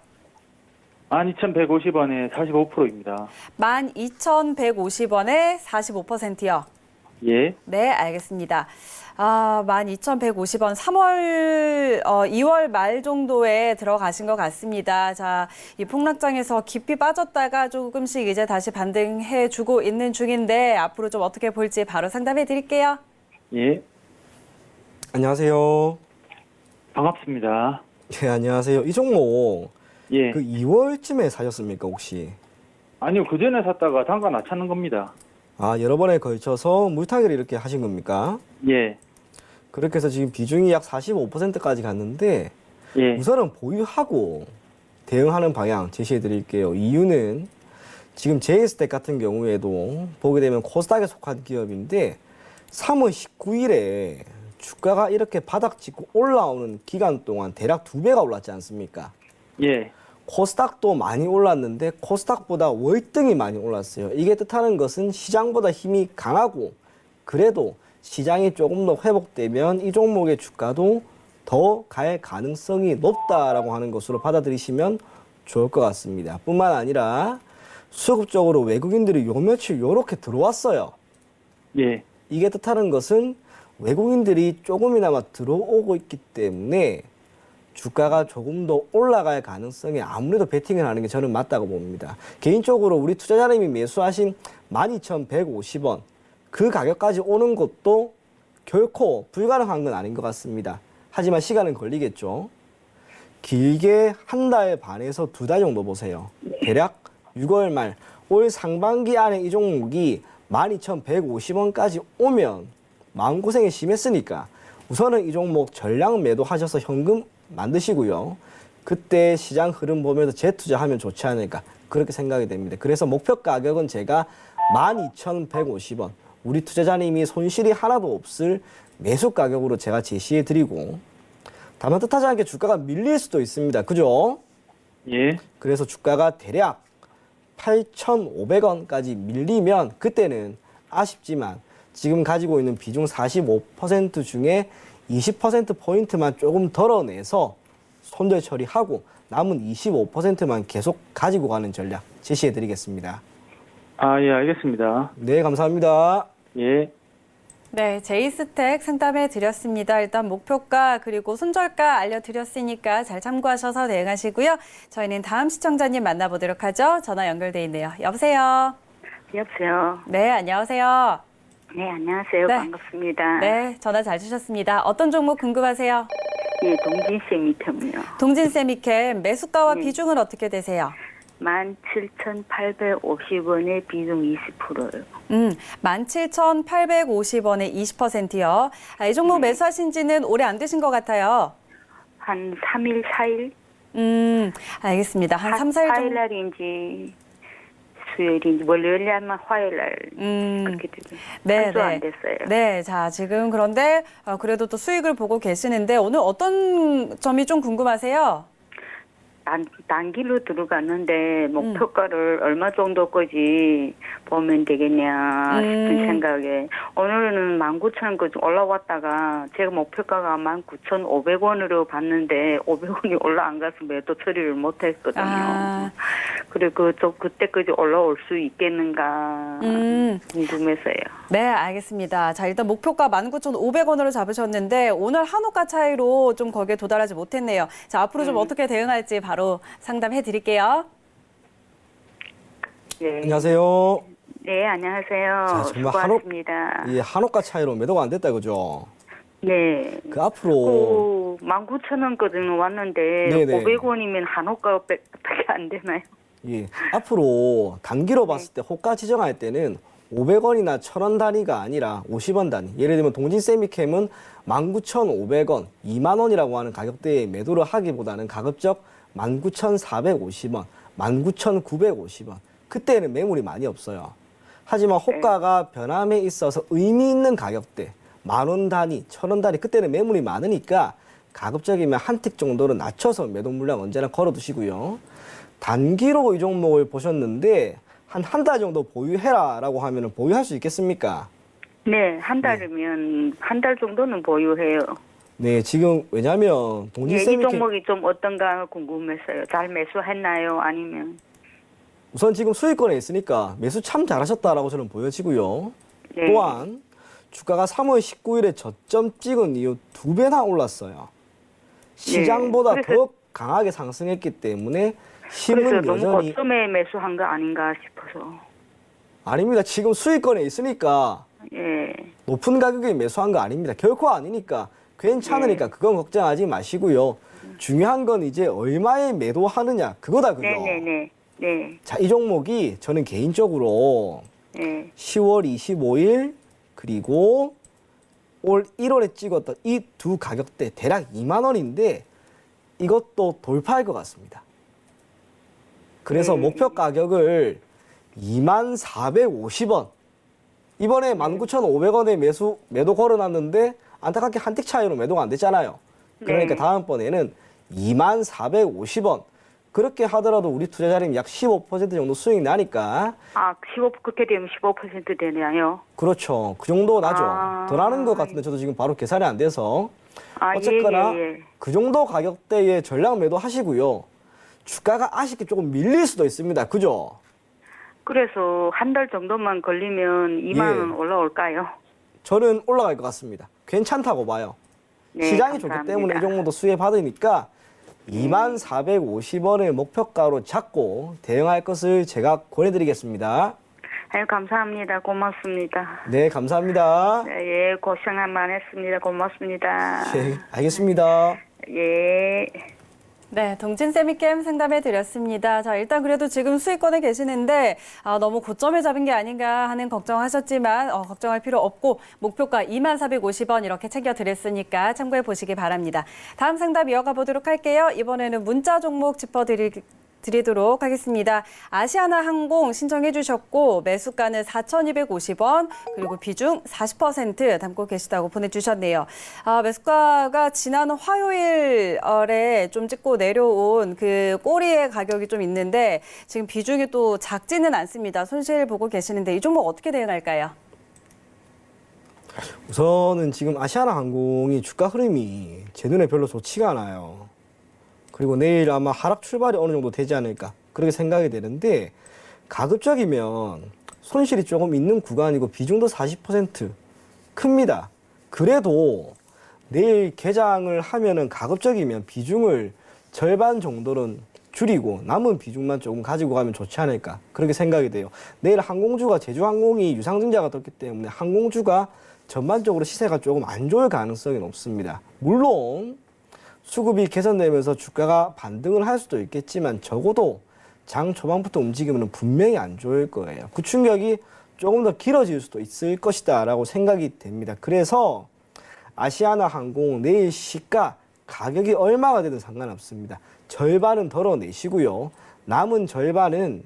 12,150원에 45%입니다. 12,150원에 45%요. 예, 네, 알겠습니다. 12,150원 2월 말 정도에 들어가신 것 같습니다. 자, 이 폭락장에서 깊이 빠졌다가 조금씩 이제 다시 반등해주고 있는 중인데 앞으로 좀 어떻게 볼지 바로 상담해 드릴게요. 예, 안녕하세요. 반갑습니다. 네, 안녕하세요. 이 종목 예, 그 2월쯤에 사셨습니까, 혹시? 아니요, 그 전에 샀다가 단가 낮추는 겁니다. 아, 여러 번에 걸쳐서 물타기를 이렇게 하신 겁니까? 예, 그렇게 해서 지금 비중이 약 45%까지 갔는데 예, 우선은 보유하고 대응하는 방향 제시해 드릴게요. 이유는 지금 제이스텍 같은 경우에도 보게 되면 코스닥에 속한 기업인데 3월 19일에 주가가 이렇게 바닥 찍고 올라오는 기간 동안 대략 2배가 올랐지 않습니까? 예, 코스닥도 많이 올랐는데 코스닥보다 월등히 많이 올랐어요. 이게 뜻하는 것은 시장보다 힘이 강하고 그래도 시장이 조금 더 회복되면 이 종목의 주가도 더 갈 가능성이 높다라고 하는 것으로 받아들이시면 좋을 것 같습니다. 뿐만 아니라 수급적으로 외국인들이 요 며칠 요렇게 들어왔어요. 예, 이게 뜻하는 것은 외국인들이 조금이나마 들어오고 있기 때문에 주가가 조금 더 올라갈 가능성에 아무래도 베팅을 하는 게 저는 맞다고 봅니다. 개인적으로 우리 투자자님이 매수하신 12,150원 그 가격까지 오는 것도 결코 불가능한 건 아닌 것 같습니다. 하지만 시간은 걸리겠죠. 길게 한 달 반에서 2달 정도 보세요. 대략 6월 말 올 상반기 안에 이 종목이 12,150원까지 오면 마음고생이 심했으니까 우선은 이 종목 전량 매도하셔서 현금 만드시고요. 그때 시장 흐름 보면서 재투자하면 좋지 않을까 그렇게 생각이 됩니다. 그래서 목표 가격은 제가 12,150원 우리 투자자님이 손실이 하나도 없을 매수 가격으로 제가 제시해 드리고 다만 뜻하지 않게 주가가 밀릴 수도 있습니다. 그죠? 예, 그래서 주가가 대략 8,500원까지 밀리면 그때는 아쉽지만 지금 가지고 있는 비중 45% 중에 20%포인트만 조금 덜어내서 손절 처리하고 남은 25%만 계속 가지고 가는 전략 제시해 드리겠습니다. 아, 예, 알겠습니다. 네, 감사합니다. 예. 네, 제이스택 상담해 드렸습니다. 일단 목표가 그리고 손절가 알려드렸으니까 잘 참고하셔서 대응하시고요. 저희는 다음 시청자님 만나보도록 하죠. 전화 연결돼 있네요. 여보세요. 여보세요. 네, 안녕하세요. 네, 안녕하세요. 네. 반갑습니다. 네, 전화 잘 주셨습니다. 어떤 종목 궁금하세요? 예, 동진세미텀이요. 동진세미캠 매수가와 네. 비중은 어떻게 되세요? 17,850원에 비중 20%요. 17,850원에 20%요. 이 종목 매수하신 지는 오래 안 되신 것 같아요. 한 3일, 4일? 알겠습니다. 한 3, 4일 정도. 화요일날인지 수요일인지 월요일에 아마 화요일날 그렇게 되죠. 네, 한주 안 됐어요. 네, 자, 지금 그런데 그래도 또 수익을 보고 계시는데 오늘 어떤 점이 좀 궁금하세요? 단기로 들어갔는데 목표가를 얼마 정도까지 보면 되겠냐 싶은 생각에 오늘은 19,000원까지 올라왔다가 제가 목표가가 19,500원으로 봤는데 500원이 올라 안 가서 매도 처리를 못했거든요. 아. 그리고 또 그때까지 올라올 수 있겠는가 궁금해서요. 네, 알겠습니다. 자, 일단 목표가 19,500원으로 잡으셨는데 오늘 한호가 차이로 좀 거기에 도달하지 못했네요. 자, 앞으로 좀 어떻게 대응할지 바로 상담해 드릴게요. 네. 안녕하세요. 네, 안녕하세요. 자, 정말 수고하십니다. 이 한옥가 차이로 매도가 안 됐다, 그죠? 네. 그 앞으로 19,000원까지는 왔는데 네네. 500원이면 한 호가밖에 안 되나요? 예, 앞으로 단기로 봤을 때 호가 지정할 때는 500원이나 1,000원 단위가 아니라 50원 단위. 예를 들면 동진세미캠은 19,500원, 2만 원이라고 하는 가격대에 매도를 하기보다는 가급적 19,450원, 19,950원. 그때는 매물이 많이 없어요. 하지만 호가가 변함에 있어서 의미 있는 가격대, 10,000원 단위, 1,000원 단위, 그때는 매물이 많으니까 가급적이면 한 틱 정도는 낮춰서 매도 물량 언제나 걸어두시고요. 단기로 이 종목을 보셨는데 한 달 정도 보유해라라고 하면 보유할 수 있겠습니까? 네, 한 달이면 한 달 정도는 보유해요. 네, 지금 왜냐하면 예, 이 동진세미캠 종목이 좀 어떤가 궁금했어요. 잘 매수했나요? 아니면 우선 지금 수익권에 있으니까 매수 참 잘하셨다라고 저는 보여지고요. 네. 또한 주가가 3월 19일에 저점 찍은 이후 2배나 올랐어요. 시장보다 그래서- 더 강하게 상승했기 때문에 힘은 그래서 너무 여전히 거점에 매수한 거 아닌가 싶어서. 아닙니다. 지금 수익권에 있으니까 예. 높은 가격에 매수한 거 아닙니다. 결코 아니니까 괜찮으니까 그건 걱정하지 마시고요. 중요한 건 이제 얼마에 매도하느냐 그거다 그죠? 네네네. 네. 자, 이 종목이 저는 개인적으로 네. 10월 25일 그리고 올 1월에 찍었던 이 두 가격대 대략 2만 원인데 이것도 돌파할 것 같습니다. 그래서 목표 가격을 2450원. 이번에 19,500원에 매도 걸어놨는데 안타깝게 한 틱 차이로 매도가 안 됐잖아요. 그러니까 네. 다음번에는 2450원. 그렇게 하더라도 우리 투자자님 약 15% 정도 수익 나니까 아, 15 그렇게 되면 15% 되나요? 그렇죠. 그 정도 나죠. 아. 더 나는 것 같은데 저도 지금 바로 계산이 안 돼서 아, 어쨌거나 예. 그 정도 가격대에 전량 매도 하시고요. 주가가 아쉽게 조금 밀릴 수도 있습니다. 그죠? 그래서 한 달 정도만 걸리면 2만 원 올라올까요? 저는 올라갈 것 같습니다. 괜찮다고 봐요. 네, 시장이 좋기 감사합니다. 때문에 이 정도도 수혜 받으니까 2450원을 목표가로 잡고 대응할 것을 제가 권해드리겠습니다. 아유, 감사합니다. 고맙습니다. 네, 감사합니다. 예, 고생 많았습니다. 고맙습니다. 네, 알겠습니다. 예. 네, 동진세미캠 상담해 드렸습니다. 자, 일단 그래도 지금 수익권에 계시는데 너무 고점에 잡은 게 아닌가 하는 걱정하셨지만 걱정할 필요 없고 목표가 2450원 이렇게 챙겨 드렸으니까 참고해 보시기 바랍니다. 다음 상담 이어가 보도록 할게요. 이번에는 문자 종목 짚어드리도록 하겠습니다. 아시아나항공 신청해 주셨고 매수가는 4,250원 그리고 비중 40% 담고 계시다고 보내주셨네요. 매수가가 지난 화요일에 좀 찍고 내려온 그 꼬리의 가격이 좀 있는데 지금 비중이 또 작지는 않습니다. 손실 보고 계시는데 이 종목 어떻게 대응할까요? 우선은 지금 아시아나항공이 주가 흐름이 제 눈에 별로 좋지가 않아요. 그리고 내일 아마 하락 출발이 어느 정도 되지 않을까 그렇게 생각이 되는데 가급적이면 손실이 조금 있는 구간이고 비중도 40% 큽니다. 그래도 내일 개장을 하면은 가급적이면 비중을 절반 정도는 줄이고 남은 비중만 조금 가지고 가면 좋지 않을까 그렇게 생각이 돼요. 내일 항공주가 제주항공이 유상증자가 떴기 때문에 항공주가 전반적으로 시세가 조금 안 좋을 가능성이 높습니다. 물론 수급이 개선되면서 주가가 반등을 할 수도 있겠지만 적어도 장 초반부터 움직이면 분명히 안 좋을 거예요. 그 충격이 조금 더 길어질 수도 있을 것이다 라고 생각이 됩니다. 그래서 아시아나항공 내일 시가 가격이 얼마가 되든 상관없습니다. 절반은 덜어내시고요. 남은 절반은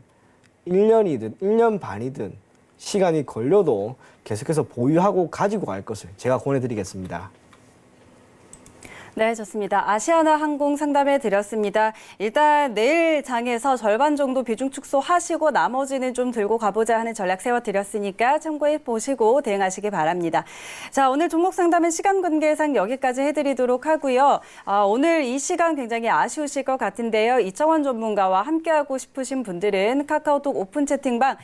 1년이든 1년 반이든 시간이 걸려도 계속해서 보유하고 가지고 갈 것을 제가 권해드리겠습니다. 네, 좋습니다. 아시아나항공 상담해 드렸습니다. 일단 내일 장에서 절반 정도 비중 축소하시고 나머지는 좀 들고 가보자 하는 전략 세워드렸으니까 참고해 보시고 대응하시기 바랍니다. 자, 오늘 종목 상담은 시간 관계상 여기까지 해드리도록 하고요. 오늘 이 시간 굉장히 아쉬우실 것 같은데요. 이청원 전문가와 함께하고 싶으신 분들은 카카오톡 오픈 채팅방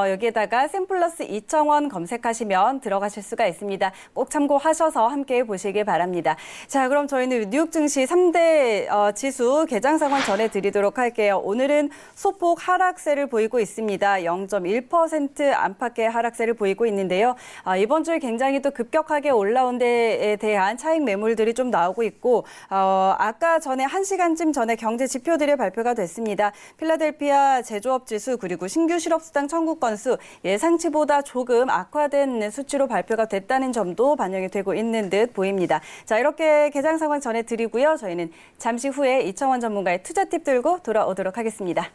여기에다가 샘플러스 이청원 검색하시면 들어가실 수가 있습니다. 꼭 참고하셔서 함께해 보시기 바랍니다. 자, 그럼 저희는 뉴욕 증시 3대 지수 개장 상황 전해드리도록 할게요. 오늘은 소폭 하락세를 보이고 있습니다. 0.1% 안팎의 하락세를 보이고 있는데요. 이번 주에 굉장히 또 급격하게 올라온 데에 대한 차익 매물들이 좀 나오고 있고 아까 전에 1시간쯤 전에 경제 지표들이 발표가 됐습니다. 필라델피아 제조업 지수 그리고 신규 실업수당 청구 건수 예상치보다 조금 악화된 수치로 발표가 됐다는 점도 반영이 되고 있는 듯 보입니다. 자, 이렇게 개장 상황 전해드리고요. 저희는 잠시 후에 이청원 전문가의 투자 팁 들고 돌아오도록 하겠습니다.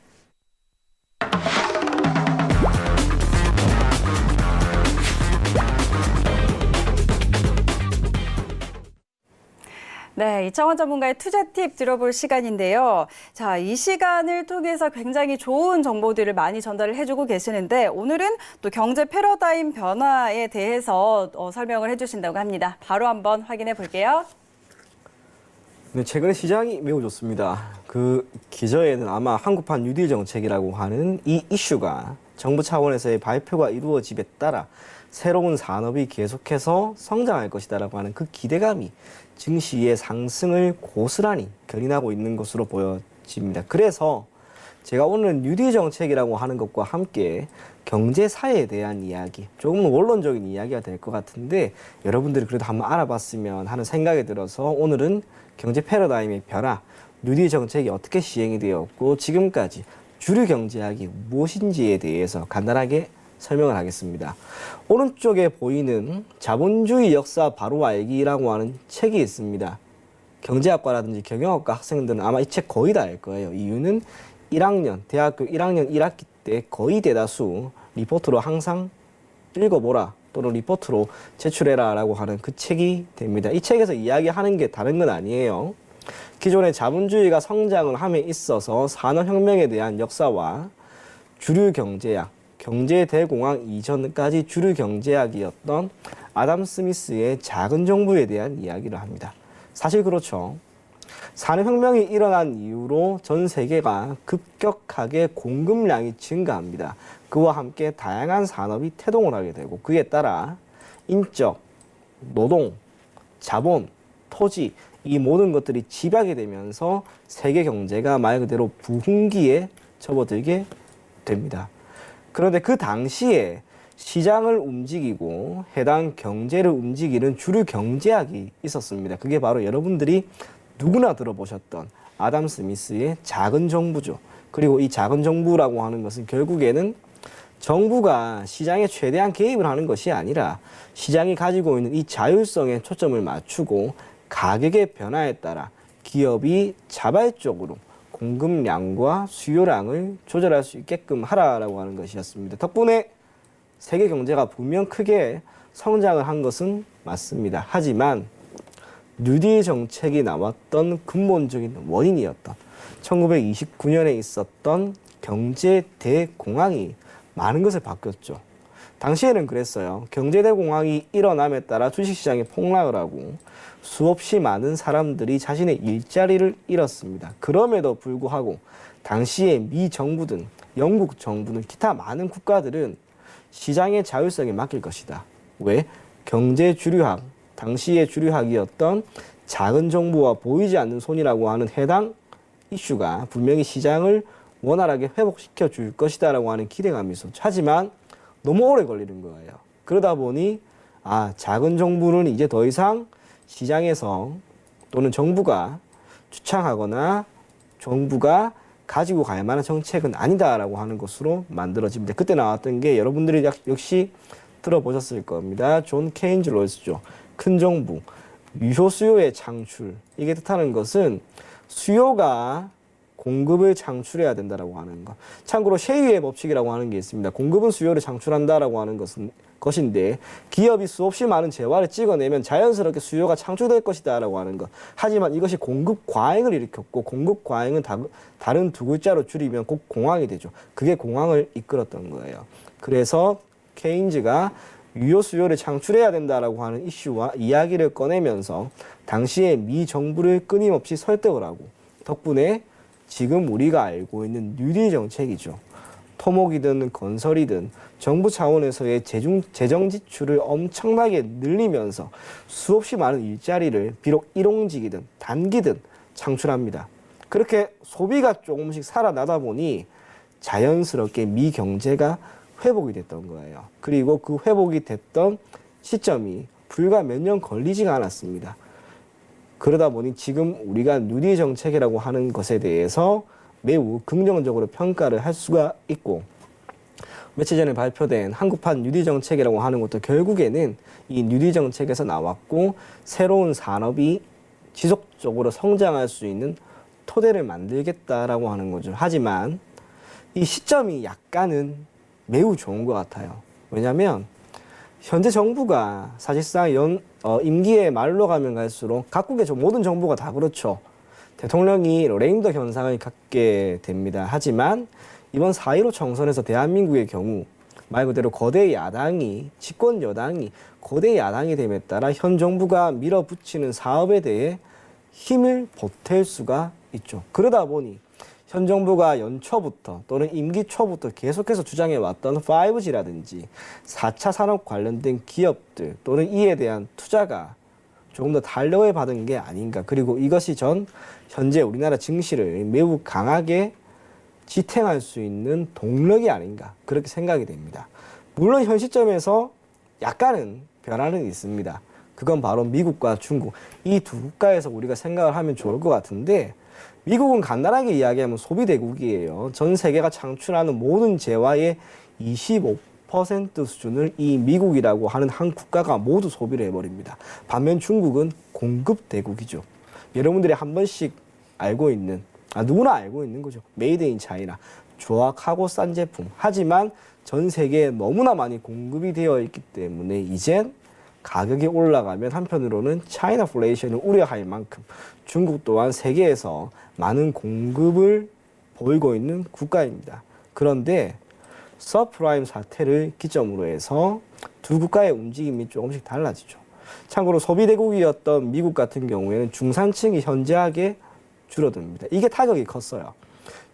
네, 이청원 전문가의 투자 팁 들어볼 시간인데요. 자, 이 시간을 통해서 굉장히 좋은 정보들을 많이 전달을 해주고 계시는데 오늘은 또 경제 패러다임 변화에 대해서 설명을 해주신다고 합니다. 바로 한번 확인해 볼게요. 네, 최근에 시장이 매우 좋습니다. 그 기저에는 아마 한국판 뉴딜 정책이라고 하는 이 이슈가 정부 차원에서의 발표가 이루어짐에 따라 새로운 산업이 계속해서 성장할 것이다라고 하는 그 기대감이 증시의 상승을 고스란히 견인하고 있는 것으로 보여집니다. 그래서 제가 오늘 뉴딜 정책이라고 하는 것과 함께 경제사에 대한 이야기, 조금 원론적인 이야기가 될 것 같은데 여러분들이 그래도 한번 알아봤으면 하는 생각이 들어서 오늘은 경제 패러다임의 변화, 뉴딜 정책이 어떻게 시행이 되었고 지금까지 주류 경제학이 무엇인지에 대해서 간단하게 설명을 하겠습니다. 오른쪽에 보이는 자본주의 역사 바로 알기라고 하는 책이 있습니다. 경제학과라든지 경영학과 학생들은 아마 이 책 거의 다 알 거예요. 이유는 1학년, 대학교 1학년 1학기 때 거의 대다수 리포트로 항상 읽어보라 또는 리포트로 제출해라 라고 하는 그 책이 됩니다. 이 책에서 이야기하는 게 다른 건 아니에요. 기존의 자본주의가 성장을 함에 있어서 산업혁명에 대한 역사와 주류 경제학, 경제 대공황 이전까지 주류 경제학이었던 아담 스미스의 작은 정부에 대한 이야기를 합니다. 사실 그렇죠. 산업혁명이 일어난 이후로 전 세계가 급격하게 공급량이 증가합니다. 그와 함께 다양한 산업이 태동을 하게 되고 그에 따라 인적, 노동, 자본, 토지 이 모든 것들이 집약이 되면서 세계 경제가 말 그대로 부흥기에 접어들게 됩니다. 그런데 그 당시에 시장을 움직이고 해당 경제를 움직이는 주류 경제학이 있었습니다. 그게 바로 여러분들이 누구나 들어보셨던 아담 스미스의 작은 정부죠. 그리고 이 작은 정부라고 하는 것은 결국에는 정부가 시장에 최대한 개입을 하는 것이 아니라 시장이 가지고 있는 이 자율성에 초점을 맞추고 가격의 변화에 따라 기업이 자발적으로 공급량과 수요량을 조절할 수 있게끔 하라라고 하는 것이었습니다. 덕분에 세계 경제가 분명 크게 성장을 한 것은 맞습니다. 하지만 뉴딜 정책이 나왔던 근본적인 원인이었던 1929년에 있었던 경제 대공황이 많은 것을 바뀌었죠. 당시에는 그랬어요. 경제 대공황이 일어남에 따라 주식시장이 폭락을 하고 수없이 많은 사람들이 자신의 일자리를 잃었습니다. 그럼에도 불구하고 당시에 미 정부든 영국 정부는 기타 많은 국가들은 시장의 자율성에 맡길 것이다. 왜? 경제 주류학, 당시의 주류학이었던 작은 정부와 보이지 않는 손이라고 하는 해당 이슈가 분명히 시장을 원활하게 회복시켜 줄 것이다라고 하는 기대감이 있었죠. 하지만 너무 오래 걸리는 거예요. 그러다 보니 작은 정부는 이제 더 이상 시장에서 또는 정부가 추창하거나 정부가 가지고 갈 만한 정책은 아니다라고 하는 것으로 만들어집니다. 그때 나왔던 게 여러분들이 역시 들어보셨을 겁니다. 존 케인즈 롤스죠. 큰 정부, 유효 수요의 창출. 이게 뜻하는 것은 수요가 공급을 창출해야 된다라고 하는 것. 참고로 셰이의 법칙이라고 하는 게 있습니다. 공급은 수요를 창출한다라고 하는 것인데 기업이 수없이 많은 재화를 찍어내면 자연스럽게 수요가 창출될 것이다라고 하는 것. 하지만 이것이 공급 과잉을 일으켰고 공급 과잉은 다른 두 글자로 줄이면 꼭 공황이 되죠. 그게 공황을 이끌었던 거예요. 그래서 케인즈가 유효 수요를 창출해야 된다라고 하는 이슈와 이야기를 꺼내면서 당시에 미 정부를 끊임없이 설득을 하고 덕분에 지금 우리가 알고 있는 뉴딜 정책이죠. 토목이든 건설이든 정부 차원에서의 재정 지출을 엄청나게 늘리면서 수없이 많은 일자리를 비록 일용직이든 단기든 창출합니다. 그렇게 소비가 조금씩 살아나다 보니 자연스럽게 미 경제가 회복이 됐던 거예요. 그리고 그 회복이 됐던 시점이 불과 몇 년 걸리지가 않았습니다. 그러다 보니 지금 우리가 뉴딜 정책이라고 하는 것에 대해서 매우 긍정적으로 평가를 할 수가 있고 며칠 전에 발표된 한국판 뉴딜 정책이라고 하는 것도 결국에는 이 뉴딜 정책에서 나왔고 새로운 산업이 지속적으로 성장할 수 있는 토대를 만들겠다라고 하는 거죠. 하지만 이 시점이 약간은 매우 좋은 것 같아요. 왜냐하면 현재 정부가 사실상 임기의 말로 가면 갈수록 각국의 모든 정부가 다 그렇죠. 대통령이 레임덕 현상을 갖게 됩니다. 하지만 이번 4.15 총선에서 대한민국의 경우 말 그대로 거대 야당이 집권 여당이 거대 야당이 됨에 따라 현 정부가 밀어붙이는 사업에 대해 힘을 보탤 수가 있죠. 그러다 보니 현 정부가 연초부터 또는 임기 초부터 계속해서 주장해왔던 5G라든지 4차 산업 관련된 기업들 또는 이에 대한 투자가 조금 더 탄력을 받은 게 아닌가. 그리고 이것이 현재 우리나라 증시를 매우 강하게 지탱할 수 있는 동력이 아닌가. 그렇게 생각이 됩니다. 물론 현 시점에서 약간은 변화는 있습니다. 그건 바로 미국과 중국. 이 두 국가에서 우리가 생각을 하면 좋을 것 같은데 미국은 간단하게 이야기하면 소비대국이에요. 전 세계가 창출하는 모든 재화의 25% 수준을 이 미국이라고 하는 한 국가가 모두 소비를 해버립니다. 반면 중국은 공급대국이죠. 여러분들이 한 번씩 알고 있는, 누구나 알고 있는 거죠. 메이드 인 차이나. 조악하고 싼 제품. 하지만 전 세계에 너무나 많이 공급이 되어 있기 때문에 이젠 가격이 올라가면 한편으로는 차이나 플레이션을 우려할 만큼 중국 또한 세계에서 많은 공급을 보이고 있는 국가입니다. 그런데 서프라임 사태를 기점으로 해서 두 국가의 움직임이 조금씩 달라지죠. 참고로 소비대국이었던 미국 같은 경우에는 중산층이 현저하게 줄어듭니다. 이게 타격이 컸어요.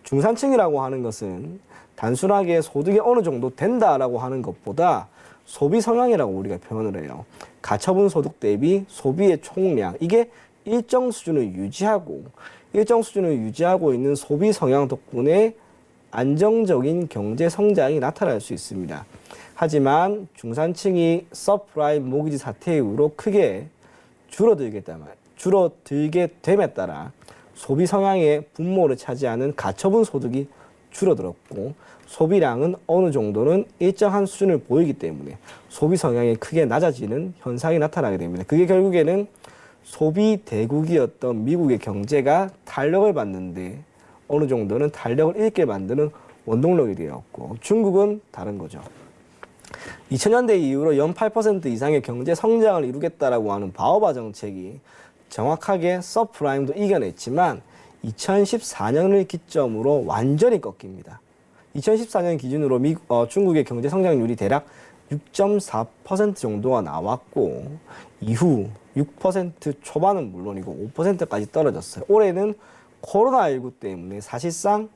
중산층이라고 하는 것은 단순하게 소득이 어느 정도 된다라고 하는 것보다 소비 성향이라고 우리가 표현을 해요. 가처분 소득 대비 소비의 총량, 이게 일정 수준을 유지하고 있는 소비 성향 덕분에 안정적인 경제 성장이 나타날 수 있습니다. 하지만 중산층이 서프라임 모기지 사태 이후로 크게 줄어들게 됨에 따라 소비 성향의 분모를 차지하는 가처분 소득이 줄어들었고 소비량은 어느 정도는 일정한 수준을 보이기 때문에 소비 성향이 크게 낮아지는 현상이 나타나게 됩니다. 그게 결국에는 소비 대국이었던 미국의 경제가 탄력을 받는데 어느 정도는 탄력을 잃게 만드는 원동력이 되었고 중국은 다른 거죠. 2000년대 이후로 연 8% 이상의 경제 성장을 이루겠다라고 하는 바오바 정책이 정확하게 서프라임도 이겨냈지만 2014년을 기점으로 완전히 꺾입니다. 2014년 기준으로 중국의 경제 성장률이 대략 6.4% 정도가 나왔고 이후 6% 초반은 물론이고 5%까지 떨어졌어요. 올해는 코로나19 때문에 사실상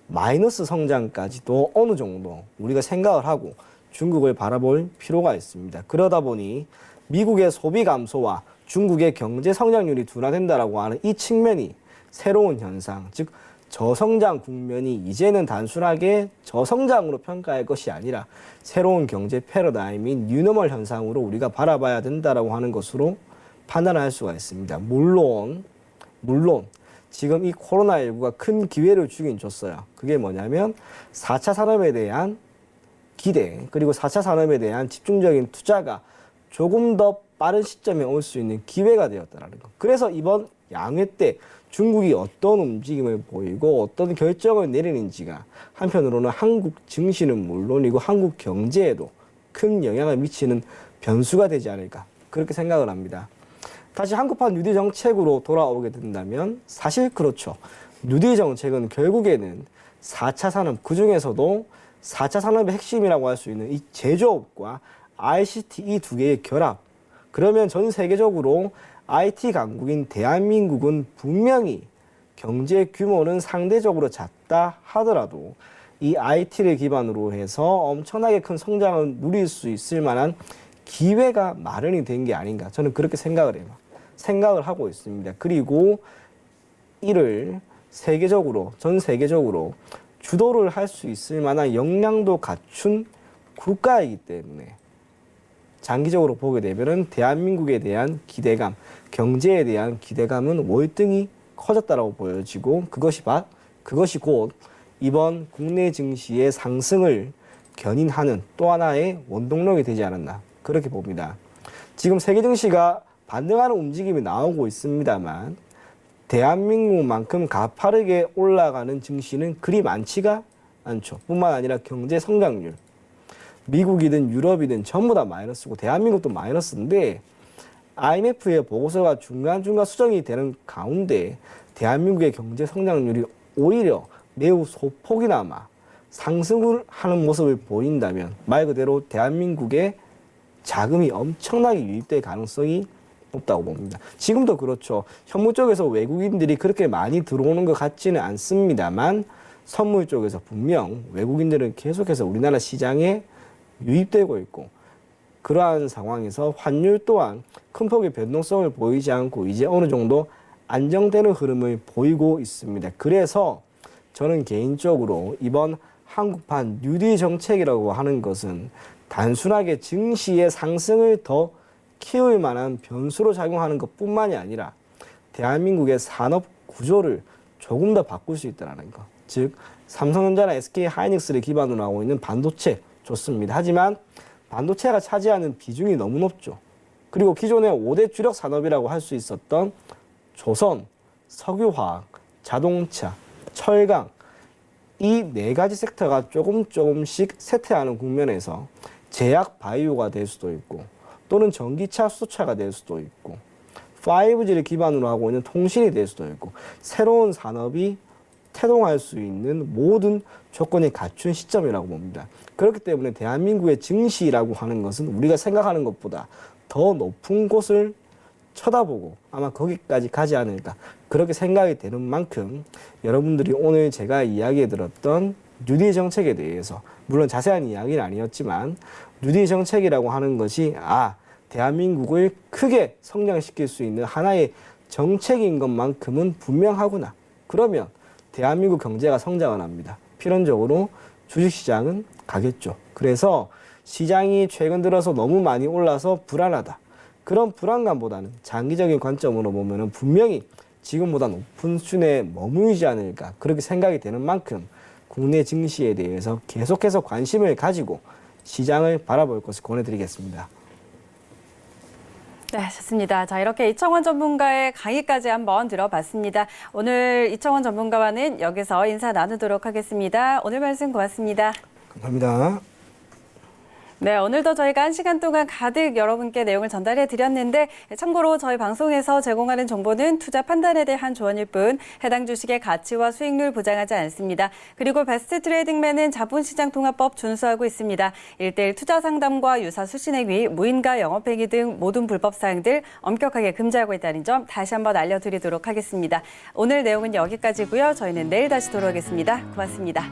마이너스 성장까지도 어느 정도 우리가 생각을 하고 중국을 바라볼 필요가 있습니다. 그러다 보니 미국의 소비 감소와 중국의 경제 성장률이 둔화된다라고 하는 이 측면이 새로운 현상, 즉 저성장 국면이 이제는 단순하게 저성장으로 평가할 것이 아니라 새로운 경제 패러다임인 뉴노멀 현상으로 우리가 바라봐야 된다라고 하는 것으로 판단할 수가 있습니다. 물론 지금 이 코로나19가 큰 기회를 주긴 줬어요. 그게 뭐냐면 4차 산업에 대한 기대, 그리고 4차 산업에 대한 집중적인 투자가 조금 더 빠른 시점에 올 수 있는 기회가 되었다는 것. 그래서 이번 양회 때 중국이 어떤 움직임을 보이고 어떤 결정을 내리는지가 한편으로는 한국 증시는 물론이고 한국 경제에도 큰 영향을 미치는 변수가 되지 않을까, 그렇게 생각을 합니다. 다시 한국판 뉴딜 정책으로 돌아오게 된다면 사실 그렇죠. 뉴딜 정책은 결국에는 4차 산업, 그중에서도 4차 산업의 핵심이라고 할 수 있는 이 제조업과 ICT 이 두 개의 결합. 그러면 전 세계적으로 IT 강국인 대한민국은 분명히 경제 규모는 상대적으로 작다 하더라도 이 IT를 기반으로 해서 엄청나게 큰 성장을 누릴 수 있을 만한 기회가 마련이 된 게 아닌가, 저는 그렇게 생각을 하고 있습니다. 그리고 이를 전 세계적으로 주도를 할 수 있을 만한 역량도 갖춘 국가이기 때문에 장기적으로 보게 되면은 대한민국에 대한 기대감, 경제에 대한 기대감은 월등히 커졌다라고 보여지고, 그것이 곧 이번 국내 증시의 상승을 견인하는 또 하나의 원동력이 되지 않았나, 그렇게 봅니다. 지금 세계 증시가 반등하는 움직임이 나오고 있습니다만 대한민국만큼 가파르게 올라가는 증시는 그리 많지가 않죠. 뿐만 아니라 경제 성장률, 미국이든 유럽이든 전부 다 마이너스고 대한민국도 마이너스인데 IMF의 보고서가 중간중간 수정이 되는 가운데 대한민국의 경제 성장률이 오히려 매우 소폭이나마 상승을 하는 모습을 보인다면 말 그대로 대한민국에 자금이 엄청나게 유입될 가능성이 높다고 봅니다. 지금도 그렇죠. 현물 쪽에서 외국인들이 그렇게 많이 들어오는 것 같지는 않습니다만 선물 쪽에서 분명 외국인들은 계속해서 우리나라 시장에 유입되고 있고, 그러한 상황에서 환율 또한 큰 폭의 변동성을 보이지 않고 이제 어느 정도 안정되는 흐름을 보이고 있습니다. 그래서 저는 개인적으로 이번 한국판 뉴딜 정책이라고 하는 것은 단순하게 증시의 상승을 더 키울 만한 변수로 작용하는 것뿐만이 아니라 대한민국의 산업 구조를 조금 더 바꿀 수 있다는 것. 즉 삼성전자나 SK하이닉스를 기반으로 하고 있는 반도체 좋습니다. 하지만 반도체가 차지하는 비중이 너무 높죠. 그리고 기존의 5대 주력 산업이라고 할 수 있었던 조선, 석유화학, 자동차, 철강, 이 네 가지 섹터가 조금씩 쇠퇴하는 국면에서 제약 바이오가 될 수도 있고 또는 전기차 수소차가 될 수도 있고 5G를 기반으로 하고 있는 통신이 될 수도 있고 새로운 산업이 태동할 수 있는 모든 조건이 갖춘 시점이라고 봅니다. 그렇기 때문에 대한민국의 증시라고 하는 것은 우리가 생각하는 것보다 더 높은 곳을 쳐다보고 아마 거기까지 가지 않을까, 그렇게 생각이 되는 만큼 여러분들이 오늘 제가 이야기해 들었던 뉴딜 정책에 대해서, 물론 자세한 이야기는 아니었지만 뉴딜 정책이라고 하는 것이 대한민국을 크게 성장시킬 수 있는 하나의 정책인 것만큼은 분명하구나. 그러면 대한민국 경제가 성장을 합니다. 필연적으로 주식시장은 가겠죠. 그래서 시장이 최근 들어서 너무 많이 올라서 불안하다. 그런 불안감보다는 장기적인 관점으로 보면은 분명히 지금보다 높은 수준에 머물지 않을까, 그렇게 생각이 되는 만큼 국내 증시에 대해서 계속해서 관심을 가지고 시장을 바라볼 것을 권해드리겠습니다. 네, 좋습니다. 자, 이렇게 이청원 전문가의 강의까지 한번 들어봤습니다. 오늘 이청원 전문가와는 여기서 인사 나누도록 하겠습니다. 오늘 말씀 고맙습니다. 감사합니다. 네, 오늘도 저희가 1시간 동안 가득 여러분께 내용을 전달해 드렸는데 참고로 저희 방송에서 제공하는 정보는 투자 판단에 대한 조언일 뿐 해당 주식의 가치와 수익률 보장하지 않습니다. 그리고 베스트 트레이딩맨은 자본시장통합법 준수하고 있습니다. 1:1 투자 상담과 유사 수신행위, 무인가 영업행위 등 모든 불법 사항들 엄격하게 금지하고 있다는 점 다시 한번 알려드리도록 하겠습니다. 오늘 내용은 여기까지고요. 저희는 내일 다시 돌아오겠습니다. 고맙습니다.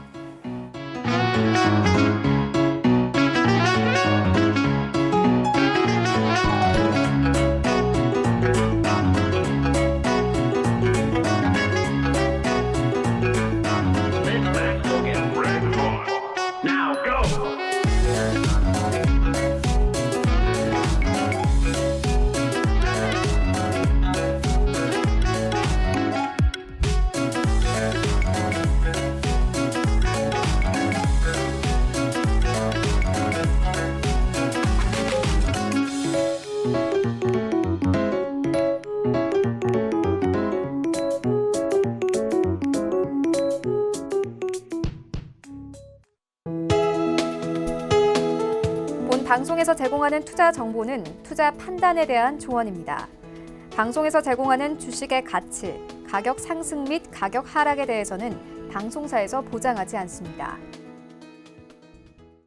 본 방송에서 제공하는 투자 정보는 투자 판단에 대한 조언입니다. 방송에서 제공하는 주식의 가치, 가격 상승 및 가격 하락에 대해서는 방송사에서 보장하지 않습니다.